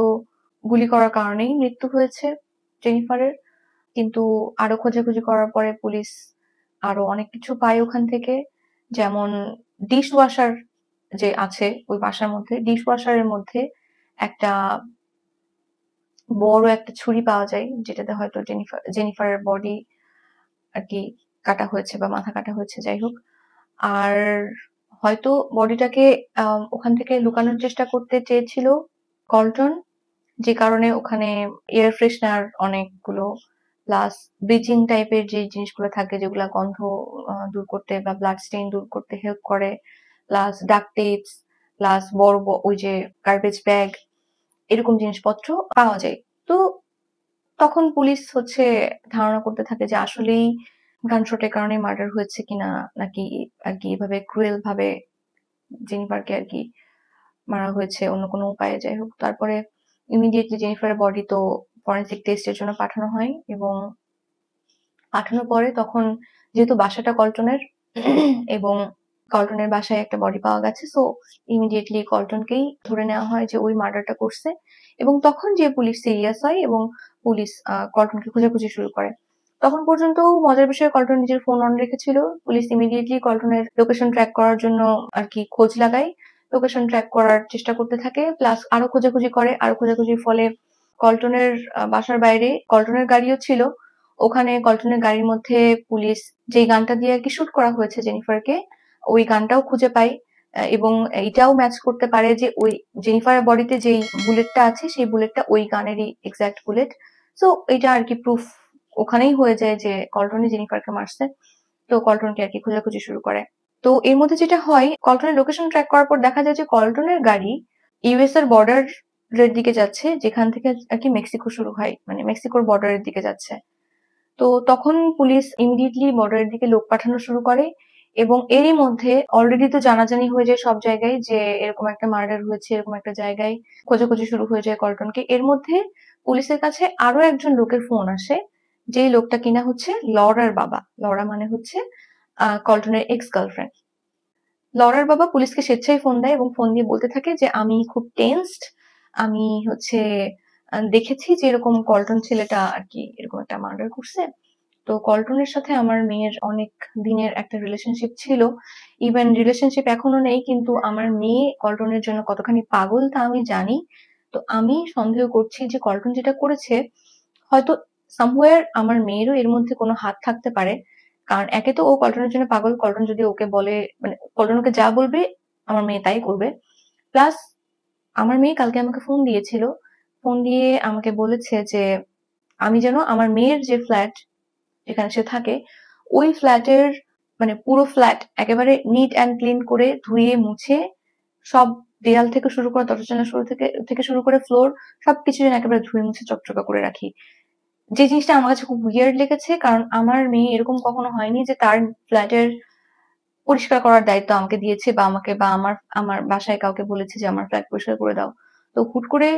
গুলি করার কারণেই মৃত্যু হয়েছে জেনিফারের, কিন্তু আরো খোঁজাখুঁজি করার পরে পুলিশ আরো অনেক কিছু পায় ওখান থেকে। যেমন ডিশ ওয়াশার যে আছে ওই বাসার মধ্যে, ডিশ ওয়াশারের মধ্যে একটা বড় একটা ছুরি পাওয়া যায়, যেটাতে হয়তো জেনিফারের বডি আর কি কাটা হয়েছে বা মাথা কাটা হয়েছে, যাই হোক। আর হয়তো বডিটাকে ওখান থেকে লুকানোর চেষ্টা করতে চেয়েছিল কল্টন, যে কারণে ওখানে এয়ার ফ্রেশনার অনেকগুলো, প্লাস ব্লিচিং টাইপের যে জিনিসগুলো থাকে যেগুলা গন্ধ দূর করতে বা ব্লাড স্টেইন দূর করতে হেল্প করে, প্লাস ডাক্ট টেপস, প্লাস বড় ওই যে গার্বেজ ব্যাগ, এরকম জিনিসপত্র পাওয়া যায়। তো তখন পুলিশ ধারণা করতে থাকে যে আসলেই গানশটের কারণে মার্ডার হয়েছে কিনা, নাকি আর কি এভাবে ক্রুয়েল ভাবে জেনিফারকে আর কি মারা হয়েছে অন্য কোনো উপায়ে, যাই হোক। তারপরে ইমিডিয়েটলি জেনিফারের বডি তো ফরেন্সিক টেস্টের জন্য পাঠানো হয়, এবং পাঠানোর পরে তখন যেহেতু বাসাটা কল্টনের এবং কল্টনের বাসায় একটা বডি পাওয়া গেছে। সো ইমিডিয়েটলি কল্টনকেই ধরে নেওয়া হয় যে ওই মার্ডারটা করছে, এবং তখন যে পুলিশ সিরিয়াস হয় এবং পুলিশ কল্টনকে খোঁজাখুঁজি শুরু করে। তখন পর্যন্ত মজার বিষয়, কল্টন নিজের ফোন অন রেখেছিল। পুলিশ ইমিডিয়েটলি কল্টনের লোকেশন ট্র্যাক করার জন্য আর কি খোঁজ লাগায়, লোকেশন ট্র্যাক করার চেষ্টা করতে থাকে, প্লাস আরো খোঁজাখুঁজি করে। আরো খোঁজাখুঁজির ফলে কল্টনের বাসার বাইরে কল্টনের গাড়িও ছিল। ওখানে কল্টনের গাড়ির মধ্যে পুলিশ যে গানটা দিয়ে আর কি শুট করা হয়েছে জেনিফারকে, ওই গানটাও খুঁজে পায়। এবং এটাও ম্যাচ করতে পারে যে ওই জেনিফারের বডিতে যেই বুলেটটা আছে সেই বুলেটটা ওই গানেরই এক্সাক্ট বুলেট। সো এটা আর কি প্রুফ ওখানেই হয়ে যায় যে কল্টনই জেনিফারকে মারছে। তো কল্টনকে আর কি খোঁজাখুঁজি শুরু করে। তো এর মধ্যে যেটা হয়, কল্টনের লোকেশন ট্র্যাক করার পর দেখা যায় যে কল্টনের গাড়ি ইউএস এর বর্ডারের দিকে যাচ্ছে, যেখান থেকে আর কি মেক্সিকো শুরু হয়, মানে মেক্সিকোর বর্ডারের দিকে যাচ্ছে। তো তখন পুলিশ ইমিডিয়েটলি বর্ডারের দিকে লোক পাঠানো শুরু করে, এবং এরই মধ্যে অলরেডি তো জানাজানি হয়ে যায় সব জায়গায় যে এরকম একটা মার্ডার হয়েছে, এরকম একটা জায়গায় খোঁজাখুঁজি শুরু হয়ে যায় কল্টনকে। এর মধ্যে পুলিশের কাছে আরো একজন লোকের ফোন আসে, যেই লোকটা কিনা হচ্ছে লরার বাবা। লরা মানে হচ্ছে কল্টনের এক্স গার্লফ্রেন্ড। লরার বাবা পুলিশকে স্বেচ্ছায় ফোন দেয় এবং ফোন দিয়ে বলতে থাকে যে আমি খুব টেনসড, আমি হচ্ছে দেখেছি যে এরকম কল্টন ছেলেটা আর কি এরকম একটা মার্ডার করছে। তো কল্টনের সাথে আমার মেয়ের অনেক দিনের একটা রিলেশনশিপ ছিল, ইভেন রিলেশনশিপ এখনো নেই, কিন্তু আমার মেয়ে কল্টনের জন্য কতখানি পাগল তা আমি জানি। তো আমি সন্দেহ করছি যে কল্টন যেটা করেছে, হয়তো সামওয়্যার আমার মেয়েরও এর মধ্যে কোনো হাত থাকতে পারে। কারণ একে তো ও কল্টনের জন্য পাগল, কল্টন যদি ওকে বলে, মানে কল্টন ওকে যা বলবে আমার মেয়ে তাই করবে। প্লাস আমার মেয়ে কালকে আমাকে ফোন দিয়েছিল, ফোন দিয়ে আমাকে বলেছে যে আমি যেন আমার মেয়ের যে ফ্ল্যাট যেখানে সে থাকে ওই ফ্ল্যাটের, মানে পুরো ফ্ল্যাট একেবারে নিট অ্যান্ড ক্লিন করে ধুয়ে মুছে, সব দেয়াল থেকে শুরু করে দরজা জানালা শুরু থেকে থেকে শুরু করে ফ্লোর সবকিছু যেন একেবারে ধুয়ে মুছে চকচকা করে রাখি। যে জিনিসটা আমার কাছে খুব উইয়ার্ড লেগেছে, কারণ আমার মেয়ে এরকম কখনো হয়নি যে তার ফ্ল্যাটের পরিষ্কার করার দায়িত্ব আমাকে দিয়েছে, বা আমাকে বা আমার আমার বাসায় কাউকে বলেছে যে আমার ফ্ল্যাট পরিষ্কার করে দাও। তো হুট করে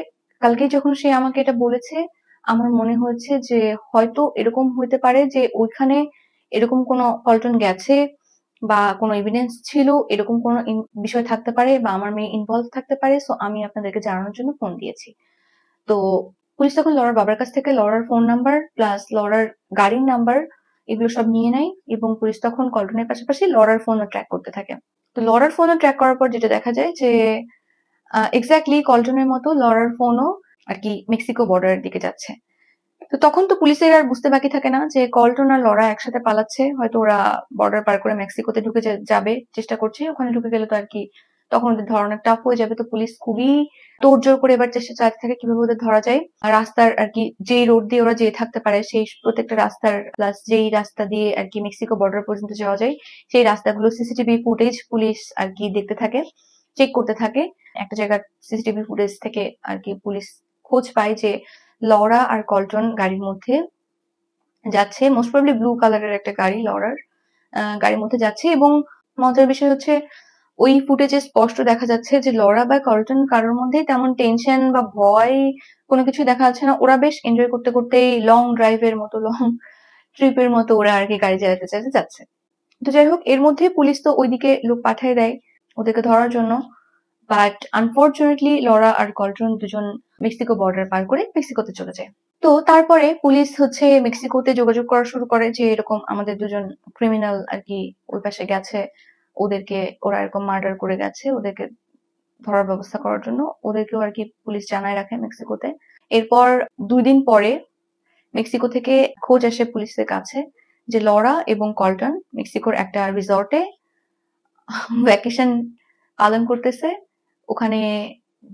কালকে যখন সে আমাকে এটা বলেছে, আমার মনে হয়েছে যে হয়তো এরকম হইতে পারে যে ওইখানে এরকম কোনো পল্টন গেছে বা কোনো এভিডেন্স ছিল, এরকম কোনো বিষয় থাকতে পারে বা আমার মেয়ে ইনভলভ থাকতে পারে। সো আমি আপনাদেরকে জানানোর জন্য ফোন দিয়েছি। তো পুলিশ তখন লরার বাবার কাছ থেকে Lawler phone number plus Lawler গাড়ির নাম্বার এগুলো সব নিয়ে নেয়, এবং পুলিশ তখন কল্টনের পাশাপাশি লরার ফোনও ট্র্যাক করতে থাকে। তো লরার ফোনও ট্র্যাক করার পর যেটা দেখা যায় যে এক্স্যাক্টলি কল্টনের মতো লরার ফোনও আর কি মেক্সিকো বর্ডারের দিকে যাচ্ছে। তো তখন তো পুলিশের আর বুঝতে বাকি থাকে না যে কল্টন আর লরা একসাথে পালাচ্ছে, হয়তো ওরা বর্ডার পার করে মেক্সিকোতে ঢুকে যাবে চেষ্টা করছে। ওখানে ঢুকে গেলে তো আর কি তখন ওদের ধরা অনেক টাফ হয়ে যাবে। তো পুলিশ খুবই তোড়জোড় করে এবার চেষ্টা চালাতে থাকে কিভাবে ওদের ধরা যায়। আর রাস্তার আর কি যেই রোড দিয়ে ওরা যেয়ে থাকতে পারে সেই প্রত্যেকটা রাস্তার প্লাস যেই রাস্তা দিয়ে আর কি মেক্সিকো বর্ডার পর্যন্ত যাওয়া যায় সেই রাস্তাগুলো সিসিটিভি ফুটেজ পুলিশ আর কি দেখতে থাকে, চেক করতে থাকে। একটা জায়গার সিসিটিভি ফুটেজ থেকে আর কি পুলিশ খোঁজ পায় যে লরা আর কল্টন গাড়ির মধ্যে যাচ্ছে, মোস্ট প্রবাবলি ব্লু কালারের একটা গাড়ি লরার গাড়ির মধ্যে যাচ্ছে। এবং মজার বিষয় হচ্ছে ওই ফুটেজে স্পষ্ট দেখা যাচ্ছে যে লরা বা কল্টন কারোর মধ্যেই তেমন টেনশন বা ভয় কোনো কিছু দেখা যাচ্ছে না। ওরা বেশ এনজয় করতে করতে লং ড্রাইভের মতো, লং ট্রিপের মতো ওরা আর কি গাড়ি চালাতে চালাতে যাচ্ছে। তো যাই হোক, এর মধ্যে পুলিশ তো ওইদিকে লোক পাঠিয়ে দেয় ওদেরকে ধরার জন্য। বাট আনফর্চুনেটলি লরা আর কল্টন দুজন মেক্সিকো বর্ডার পার করে মেক্সিকোতে চলে যায়। তো তারপরে পুলিশ হচ্ছে মেক্সিকোতে যোগাযোগ করা শুরু করে যে এরকম আমাদের দুজন ক্রিমিনাল আর কি ওই পাশে গেছে, ওদেরকে ওরা এরকম মার্ডার করে গেছে, ওদেরকে ধরার ব্যবস্থা করার জন্য। ওদেরকেও আর কি পুলিশ জানায় রাখে মেক্সিকোতে। এরপর 2 দিন পরে মেক্সিকো থেকে খোঁজ আসে পুলিশের কাছে যে লরা এবং কল্টন মেক্সিকোর একটা রিসর্টে ভ্যাকেশন পালন করতেছে। ওখানে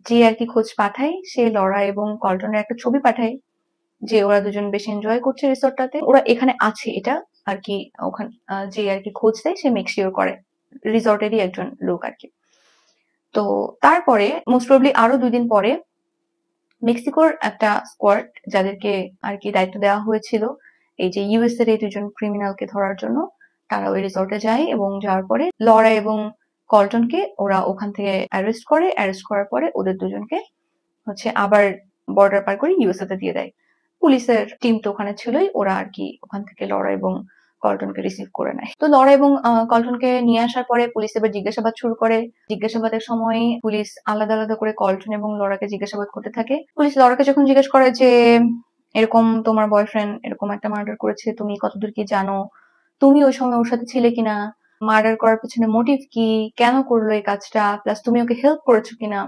যে আর কি খোঁজ পাঠায় সে লরা এবং কল্টনের একটা ছবি পাঠায় যে ওরা দুজন বেশ এনজয় করছে রিসোর্টটাতে, ওরা এখানে আছে এটা আর কি। ওখানে যে আর কি খোঁজ দেয় সে মেক শিওর করে, রিসর্টেরই একজন লোক আর কি। তো তারপরে মোস্ট প্রবলি আরো 2 দিন পরে মেক্সিকোর একটা স্কোয়াড যাদেরকে আর কি দায়িত্ব দেওয়া হয়েছিল এই যে ইউএস এর এই দুজন ক্রিমিনালকে ধরার জন্য, তারা ওই রিসর্টে যায় এবং যাওয়ার পরে লরা এবং কল্টনকে ওরা ওখান থেকে অ্যারেস্ট করে। অ্যারেস্ট করার পরে ওদের দুজনকে হচ্ছে আবার বর্ডার পার করে ইউএসএ তে দিয়ে দেয়। পুলিশের টিম তো ওখানে ছিলই, ওরা আর কি ওখান থেকে লরা এবং কল্টনকে রিসিভ করে নেয়। তো লরা এবং কল্টনকে নিয়ে আসার পরে পুলিশ এবার জিজ্ঞাসাবাদ শুরু করে। জিজ্ঞাসাবাদের সময় পুলিশ আলাদা আলাদা করে কল্টন এবং লরাকে জিজ্ঞাসাবাদ করতে থাকে। পুলিশ লরাকে যখন জিজ্ঞেস করে যে এরকম তোমার বয়ফ্রেন্ড এরকম একটা মার্ডার করেছে, তুমি কতদূর কি জানো, তুমি ওই সময় ওর সাথে ছিলে কিনা, মার্ডার করার পেছনে মোটিভ কি, কেন করলো এই কাজটা, প্লাস তুমি ওকে হেল্প করেছো কিনা।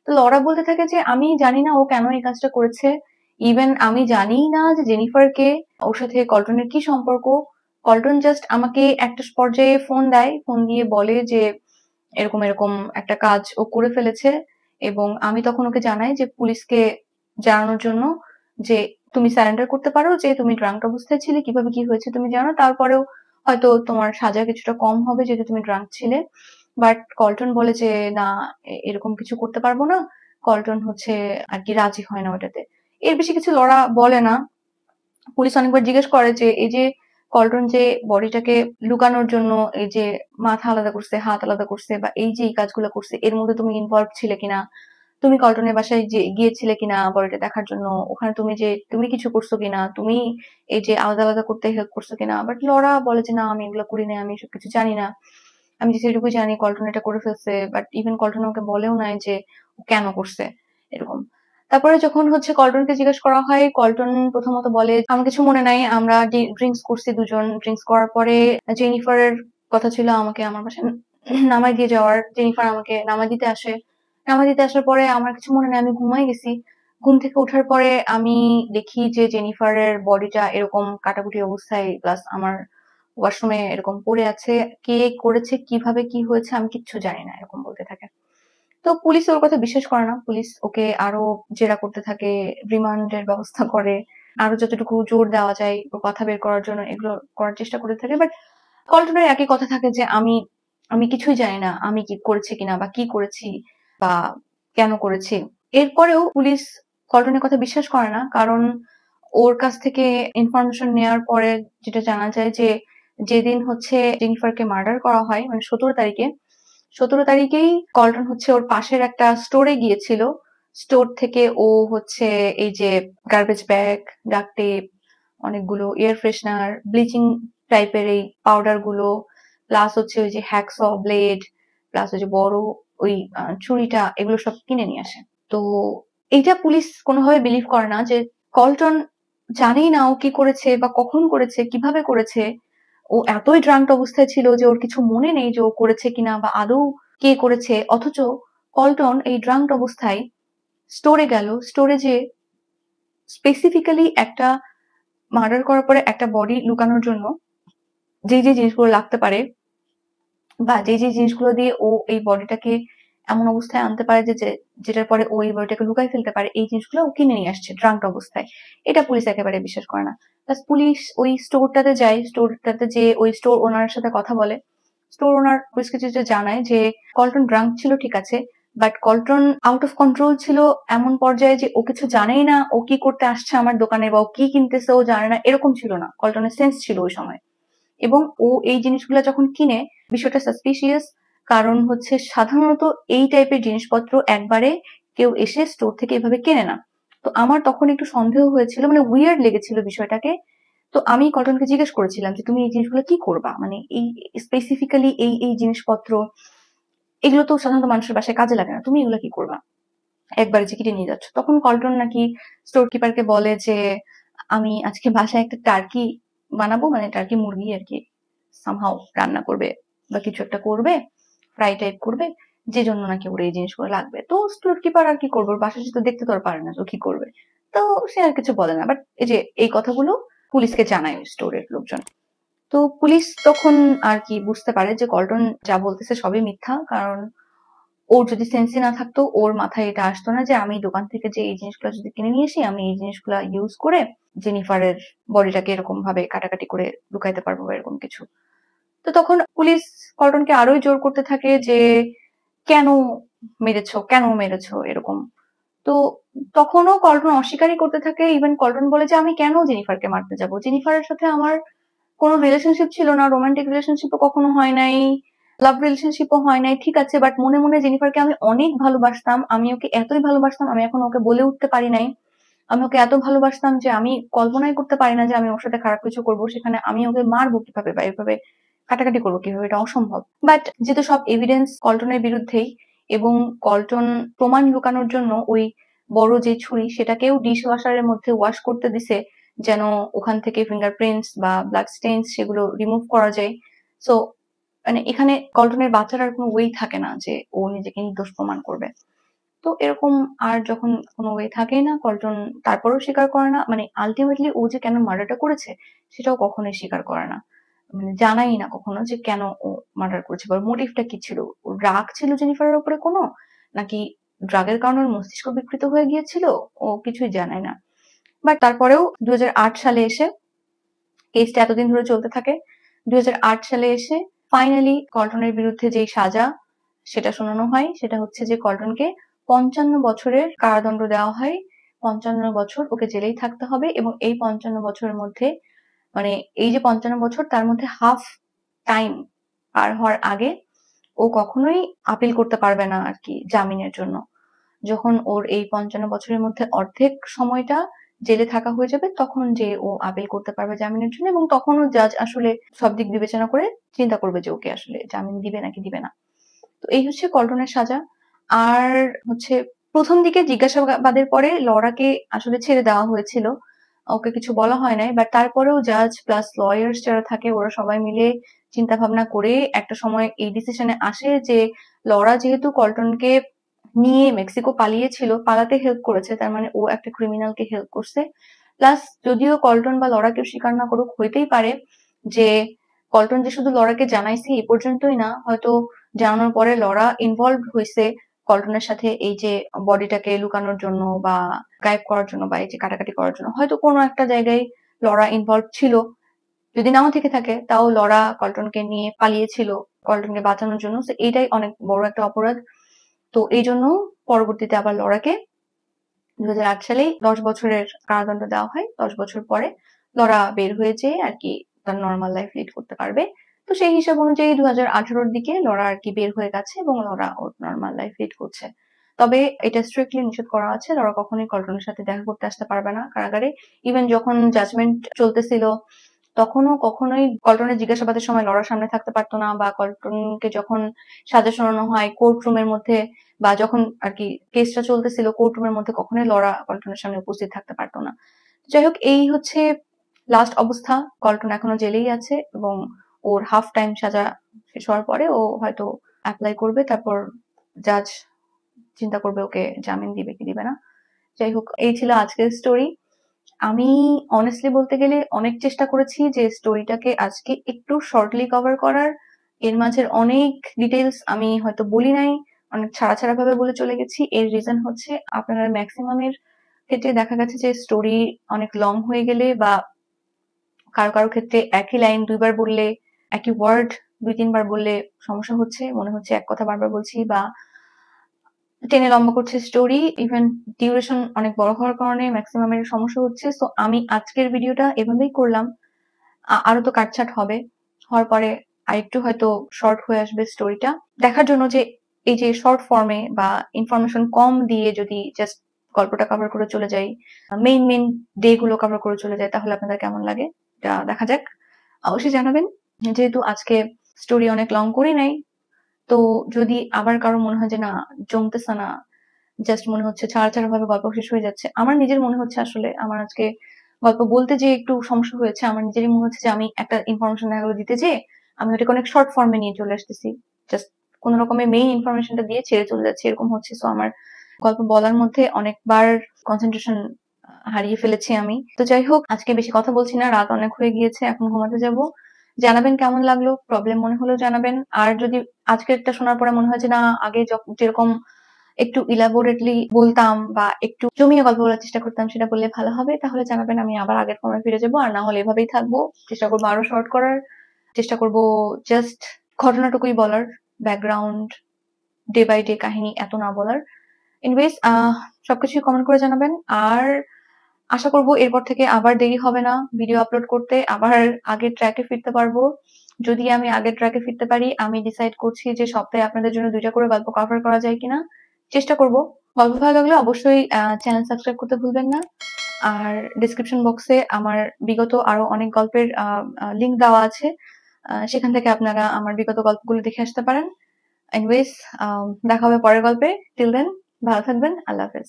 তো লরা বলতে থাকে যে আমি জানি না ও কেন এই কাজটা করেছে, ইভেন আমি জানি না যে জেনিফারকে ওর সাথে কল্টনের কি সম্পর্ক। কল্টন জাস্ট আমাকে একটা পর্যায়ে ফোন দেয়, ফোন দিয়ে বলে যে এরকম এরকম একটা কাজ ও করে ফেলেছে, এবং আমি তখন ওকে জানাই যে পুলিশকে জানানোর জন্য যে তুমি সারেন্ডার করতে পারো, যে তুমি ড্রাঙ্ক অবস্থায় ছিলে, কিভাবে কি হয়েছে তুমি জানো, তারপরেও হয়তো তোমার সাজা কিছুটা কম হবে যেহেতু তুমি ড্রাঙ্ক ছিলে। বাট কল্টন বলে যে না, এরকম কিছু করতে পারবো না। কল্টন হচ্ছে আর কি রাজি হয় না ওটাতে। এর বেশি কিছু লরা বলে না। পুলিশ অনেকবার জিজ্ঞেস করে যে এই যে কল্টন যে বডিটাকে লুকানোর জন্য এই যে মাথা আলাদা করছে, হাত আলাদা করছে, বা এই যে এই কাজগুলো করছে, এর মধ্যে তুমি ইনভলভ ছিলে কিনা, তুমি কল্টনের বাসায় যে গিয়েছিলে কিনা বডিটা দেখার জন্য, ওখানে তুমি কিছু করছো কিনা, তুমি এই যে আলাদা আলাদা করতে হেল্প করছো কিনা। বাট লরা বলে যে না, আমি এগুলো করি না, আমি এসব কিছু জানি না, আমি যেটুকু জানি কল্টন এটা করে ফেলছে। বাট ইভেন কল্টন ওকে বলেও নাই যে ও কেন করছে এরকম। তারপরে যখন হচ্ছে কল্টনকে জিজ্ঞেস করা হয়, কল্টন প্রথমত বলে আমার কিছু মনে নাই, আমরা ড্রিঙ্কস করছি দুজন, ড্রিঙ্কস করার পরে জেনিফারের কথা ছিল আমাকে আমার বাসায় নামাই দিয়ে যাওয়ার। জেনিফার আমাকে নামাই দিতে আসে, নামাই দিতে আসার পরে আমার কিছু মনে নেই, আমি ঘুমাই গেছি। ঘুম থেকে ওঠার পরে আমি দেখি যে জেনিফারের বডিটা এরকম কাটাকুটি অবস্থায়, প্লাস আমার ওয়াশরুমে এরকম পড়ে আছে। কে করেছে, কিভাবে কি হয়েছে আমি কিচ্ছু জানি না, এরকম বলতে থাকে। তো পুলিশ ওর কথা বিশ্বাস করে না। পুলিশ ওকে আরো জেরা করতে থাকে, রিমান্ডের ব্যবস্থা করে, আরো যতটুকু জোর দেওয়া যায় ওর কথা বের করার জন্য এগুলো করার চেষ্টা করতে থাকে। বাট কল্টনের একই কথা থাকে যে আমি আমি কিছুই জানি না আমি কি করেছি কিনা, বা কি করেছি, বা কেন করেছি। এরপরেও পুলিশ কল্টনের কথা বিশ্বাস করে না, কারণ ওর কাছ থেকে ইনফরমেশন নেওয়ার পরে যেটা জানা যায় যে যেদিন হচ্ছে জেনিফারকে মার্ডার করা হয়, মানে 17 তারিখে, 17 তারিখেই কল্টন হচ্ছে ওর পাশের একটা স্টোরে গিয়েছিল। স্টোর থেকে ও হচ্ছে এই যে গার্বেজ ব্যাগ, ডাক্ট টেপ, অনেকগুলো এয়ার ফ্রেশনার, ব্লিচিং টাইপের এই পাউডার গুলো, প্লাস হচ্ছে ওই যে হ্যাকস ব্লেড, প্লাস ওই যে বড় ওই ছুরিটা, এগুলো সব কিনে নিয়ে আসে। তো এইটা পুলিশ কোনোভাবে বিলিভ করে না যে কল্টন জানেই না ও কি করেছে, বা কখন করেছে, কিভাবে করেছে। ও এতই ড্রাঙ্ক অবস্থায় ছিল যে ওর কিছু মনে নেই যে ও করেছে কিনা, বা আদৌ কে করেছে। অথচ কল্টন এই ড্রাঙ্ক অবস্থায় স্টোরে গেল, স্টোরে যে স্পেসিফিক্যালি একটা মার্ডার করার পরে একটা বডি লুকানোর জন্য যে যে জিনিসগুলো লাগতে পারে, বা যে যে জিনিসগুলো দিয়ে ও এই বডিটাকে এমন অবস্থায় আনতে পারে যে যেটার পরে ও এই বডিটাকে লুকাই ফেলতে পারে, এই জিনিসগুলো ও কিনে নিয়ে আসছে ড্রাঙ্ক অবস্থায়। এটা পুলিশ একেবারে বিশ্বাস করে না। প্লাস পুলিশ ওই স্টোরটাতে যায়, স্টোরটাতে যে ওই স্টোর ওনারের সাথে কথা বলে। স্টোর ওনার পুলিশকে যেটা জানায় যে কল্টন ড্রাঙ্ক ছিল ঠিক আছে, বাট কল্টন আউট অফ কন্ট্রোল ছিল এমন পর্যায়ে যে ও কিছু জানেই না ও কি করতে আসছে আমার দোকানে, বা ও কি কিনতেছে ও জানে না, এরকম ছিল না। কল্টনের সেন্স ছিল ওই সময়। এবং ও এই জিনিসগুলো যখন কিনে, বিষয়টা সাসপিশিয়াস। কারণ হচ্ছে সাধারণত এই টাইপের জিনিসপত্র একবারে কেউ এসে স্টোর থেকে এভাবে কেনে না। তো আমার তখন একটু সন্দেহ হয়েছিল, মানে উইয়ার্ড লেগেছিল বিষয়টাকে। তো আমি কটনকে জিজ্ঞেস করেছিলাম যে তুমি এই জিনিসগুলো কি করবা, মানে এই স্পেসিফিক্যালি এই এই জিনিসপত্র, এগুলো তো সাধারণত মানুষের বাসায় কাজে লাগে না, তুমি এগুলো কি করবা, একবারে যে কিনে নিয়ে যাচ্ছ। তখন কল্টন নাকি স্টোর কিপারকে বলে যে আমি আজকে বাসায় একটা টার্কি বানাবো, মানে টার্কি মুরগি আর কি সামহাও রান্না করবে, বা কিছু একটা করবে, ফ্রাই টাইপ করবে, যে জন্য নাকি ওর এই জিনিসগুলো লাগবে। তো স্টোর কিপার আর কি করবে, ওর বাসায় তো দেখতে তো আর পারে না, তো কি করবে। তো সে আর কিছু বলে না। বাট এই যে এই কথাগুলো পুলিশকে জানায় স্টোরের লোকজন। তো পুলিশ তখন আর কি বুঝতে পারে যে কল্টন যা বলতেছে সবই মিথ্যা। কারণ ওর যদি সেন্সই না থাকতো, ওর মাথায় এটা আসতো না যে আমি দোকান থেকে যে এই জিনিসগুলো যদি কিনে নিয়ে আসি, আমি এই জিনিসগুলো ইউজ করে জেনিফারের বডিটাকে এরকম ভাবে কাটাকাটি করে লুকাইতে পারবো, এরকম কিছু। তো তখন পুলিশ কল্টনকে আরোই জোর করতে থাকে যে কেন মেরেছো, কেন মেরেছো, এরকম। তো তখনও কল্টন অস্বীকারই করতে থাকে। ইভেন কল্টন বলে যে আমি কেন জেনিফারকে মারতে যাব, জেনিফারের সাথে আমার কোনো রিলেশনশিপ ছিল না, রোমান্টিক রিলেশনশিপও কখনো হয় নাই, লাভ রিলেশনশিপও হয় নাই, ঠিক আছে। বাট মনে মনে জেনিফারকে আমি অনেক ভালোবাসতাম, আমি ওকে এতই ভালোবাসতাম আমি এখন ওকে বলে উঠতে পারি নাই আমি ওকে এত ভালোবাসতাম যে আমি কল্পনাই করতে পারি না যে আমি ওর সাথে খারাপ কিছু করবো, সেখানে আমি ওকে মারবো কিভাবে বা এভাবে কাটাকাটি করবো কিভাবে, এটা অসম্ভব। বাট যেহেতু সব এভিডেন্স কল্টনের বিরুদ্ধেই এবং কল্টন প্রমাণ লুকানোর জন্য ওই বড় যে ছুরি সেটাকেও ডিশ ওয়াশারের মধ্যে ওয়াশ করতে দিছে যেন ওখান থেকে ফিঙ্গারপ্রিন্টস বা ব্লাড স্টেইনস সেগুলো রিমুভ করা যায়। সো মানে এখানে কল্টনের বাঁচার আর কোনো ওয়ে থাকে না যে ও নিজেকে নির্দোষ প্রমাণ করবে। তো এরকম আর যখন কোনো ওয়ে থাকেই না, কল্টন তারপরেও স্বীকার করে না, মানে আলটিমেটলি ও যে কেন মার্ডারটা করেছে সেটাও কখনোই স্বীকার করে না, মানে জানাই না কখনো যে কেন ও মার্ডার করেছে বা মোটিভটা কি ছিল। ওর রাগ ছিল জেনিফারের উপরে কোনো, নাকি ড্রাগের কারণে ওর মস্তিষ্ক বিকৃত হয়ে গিয়েছিল, ও কিছুই জানায় না। বাট তারপরেও 2008 সালে এসে কেসটা এতদিন ধরে চলতে থাকে। 2008 সালে এসে ফাইনালি কল্টনের বিরুদ্ধে যেই সাজা সেটা শোনানো হয়, সেটা হচ্ছে যে কল্টনকে 55 বছরের কারাদণ্ড দেওয়া হয়। 55 বছর ওকে জেলেই থাকতে হবে এবং এই 55 বছরের মধ্যে, মানে এই যে 55 বছর তার মধ্যে হাফ টাইম পার হওয়ার আগে ও কখনোই আপিল করতে পারবে না আর কি জামিনের জন্য। যখন ওর এই 55 বছরের মধ্যে অর্ধেক সময়টা জেলে থাকা হয়ে যাবে তখন যে ও আপিল করতে পারবে জামিনের জন্য, এবং তখনও জাজ আসলে সব দিক বিবেচনা করে চিন্তা করবে যে ওকে আসলে জামিন দিবে নাকি দিবে না। তো এই হচ্ছে কল্টনের সাজা। আর হচ্ছে প্রথম দিকে জিজ্ঞাসাবাদের পরে লরাকে আসলে ছেড়ে দেওয়া হয়েছিল, ওকে কিছু বলা হয় নাই, বাট তারপরেও জাজ প্লাস লয়ার্স যারা থাকে ওরা সবাই মিলে চিন্তা ভাবনা করে একটা সময় এই ডিসিশনে আসে যে লরা যেহেতু কল্টনকে নিয়ে মেক্সিকো পালিয়েছিল, পালাতে হেল্প করেছে, তার মানে ও একটা ক্রিমিনালকে হেল্প করছে। প্লাস যদিও কল্টন বা লরা কেউ স্বীকার না করুক, হইতেই পারে যে কল্টন যে শুধু লরাকে জানাইছে এই পর্যন্তই না, হয়তো জানানোর পরে লরা ইনভলভ হয়েছে কল্টনের সাথে এই যে বডিটাকে লুকানোর জন্য বা গায়েব করার জন্য বা এই যে কাটাকাটি করার জন্য, হয়তো কোনো একটা জায়গায় লরা ইনভলভ ছিল। যদি নাও থেকে থাকে তাও লরা কল্টনকে নিয়ে পালিয়েছিল কল্টনকে বাঁচানোর জন্য, তো এইটাই অনেক বড় একটা অপরাধ। তো এই জন্য পরবর্তীতে আবার লরাকে 2008 সালেই 10 বছরের কারাদণ্ড দেওয়া হয়। 10 বছর পরে লরা বের হয়ে যেয়ে আর কি তার নর্মাল লাইফ লিড করতে পারবে। তো সেই হিসাব অনুযায়ী 2018 দিকে লরা আর কি বের হয়ে গেছে এবং লরা ওর নর্মাল লাইফ লিড করছে। তবে এটা স্ট্রিক্টলি নিষেধ করা আছে, লরা কখনোই কল্টনের সাথে দেখা করতে আসতে পারবে না কারাগারে। ইভেন যখন জাজমেন্ট চলতেছিল তখনও কখনোই কল্টনের জিজ্ঞাসাবাদের সময় লরার সামনে থাকতে পারতো না, বা কল্টনকে যখন সাজা শোনানো হয় কোর্ট রুমের মধ্যে বা যখন আর কি কেসটা চলতেছিল কোর্ট রুমের মধ্যে কখনোই লরা কল্টনের সামনে উপস্থিত থাকতে পারতো না। যাই হোক, এই হচ্ছে লাস্ট অবস্থা। কল্টন এখনো জেলেই আছে এবং ওর হাফ টাইম সাজা শেষ হওয়ার পরে ও হয়তো অ্যাপ্লাই করবে, তারপর জাজ চিন্তা করবে ওকে জামিন দিবে কি দিবে না। যাই হোক, এই ছিল আজকের স্টোরি। আমি অনেস্টলি বলতে গেলে অনেক চেষ্টা করেছি যে স্টোরিটাকে আজকে একটু শর্টলি কভার করার, এর মাঝের অনেক ডিটেলস আমি হয়তো বলি নাই, অনেক ছাড়া ছাড়া ভাবে বলে চলে গেছি। এর রিজন হচ্ছে আপনারা ম্যাক্সিমামের ক্ষেত্রে দেখা গেছে যে স্টোরি অনেক লং হয়ে গেলে বা কারো কারো ক্ষেত্রে একই লাইন দুইবার বললে, একই ওয়ার্ড দুই তিনবার বললে সমস্যা হচ্ছে, মনে হচ্ছে এক কথা বারবার বলছি বা টেনে লম্বা করছে স্টোরি। ইভেন ডিউরেশন অনেক বড় হওয়ার কারণে ম্যাক্সিমামের সমস্যা হচ্ছে। সো আমি আজকের ভিডিওটা এভাবেই করলাম। আরো তো কাটছাট হবে, হওয়ার পরে আরেকটু হয়তো শর্ট হয়ে আসবে স্টোরিটা, দেখার জন্য যে এই যে শর্ট ফর্মে বা ইনফরমেশন কম দিয়ে যদি জাস্ট গল্পটা কভার করে চলে যাই, মেইন মেইন ডে গুলো কভার করে চলে যায়, তাহলে আপনাদের কেমন লাগে এটা দেখা যাক, অবশ্যই জানাবেন। যেহেতু আজকে স্টোরি অনেক লং করি নাই, তো যদি আবার কারো মনে হয় যে না জমতেছে না, জাস্ট মনে হচ্ছে ছাড়া ছাড়া ভাবে গল্প শেষ হয়ে যাচ্ছে, আমার নিজের মনে হচ্ছে আসলে আমার আজকে গল্প বলতে যে একটু সমস্যা হয়েছে, আমার নিজেরই মনে হচ্ছে যে আমি একটা ইনফরমেশন দেখা গেলো দিতে যেয়ে আমি ওটাকে অনেক শর্ট ফর্মে নিয়ে চলে আসতেছি, জাস্ট কোন রকমের মেইন ইনফরমেশনটা দিয়ে ছেড়ে চলে যাচ্ছে, এরকম হচ্ছে। সো আমার গল্প বলার মধ্যে অনেকবার কনসেন্ট্রেশন হারিয়ে ফেলেছি আমি। তো যাই হোক, আজকে বেশি কথা বলছি না, রাত অনেক হয়ে গিয়েছে, এখন ঘুমাতে যাব। জানাবেন কেমন লাগলো, প্রবলেম মনে হলেও জানাবেন। আর যদি আজকেরটা শোনার পরে মনে হয় যে না আগে যেরকম একটু ইলাবোরেটলি বলতাম বা একটু জমিয়ে গল্প বলার চেষ্টা করতাম সেটা বললে ভালো হবে, তাহলে জানাবেন, আমি আবার আগের ফর্মে ফিরে যাবো। আর না হলে এভাবেই থাকবো, চেষ্টা করবো আরো শর্ট করার, চেষ্টা করবো জাস্ট ঘটনাটুকুই বলার, ব্যাকগ্রাউন্ড ডে বাই ডে কাহিনী এত না বলার। এনিওয়েজ, সবকিছুই কমেন্ট করে জানাবেন। আর আশা করবো এরপর থেকে আবার দেরি হবে না ভিডিও আপলোড করতে, আবার আগের ট্র্যাকে ফিরতে পারবো। যদি আমি আগের ট্র্যাকে ফিরতে পারি, আমি ডিসাইড করছি যে সপ্তাহে আপনাদের জন্য 2টা করে গল্প কভার করা যায় কিনা, চেষ্টা করব। গল্প ভালো লাগলে অবশ্যই চ্যানেল সাবস্ক্রাইব করতে ভুলবেন না। আর ডেসক্রিপশন বক্সে আমার বিগত আরো অনেক গল্পের লিংক দেওয়া আছে। সেখান থেকে আপনারা আমার বিগত গল্পগুলো দেখে আসতে পারেন। এনিওয়েজ দেখা হবে পরের গল্পে। টিল দেন ভালো থাকবেন। আল্লাহ হাফেজ।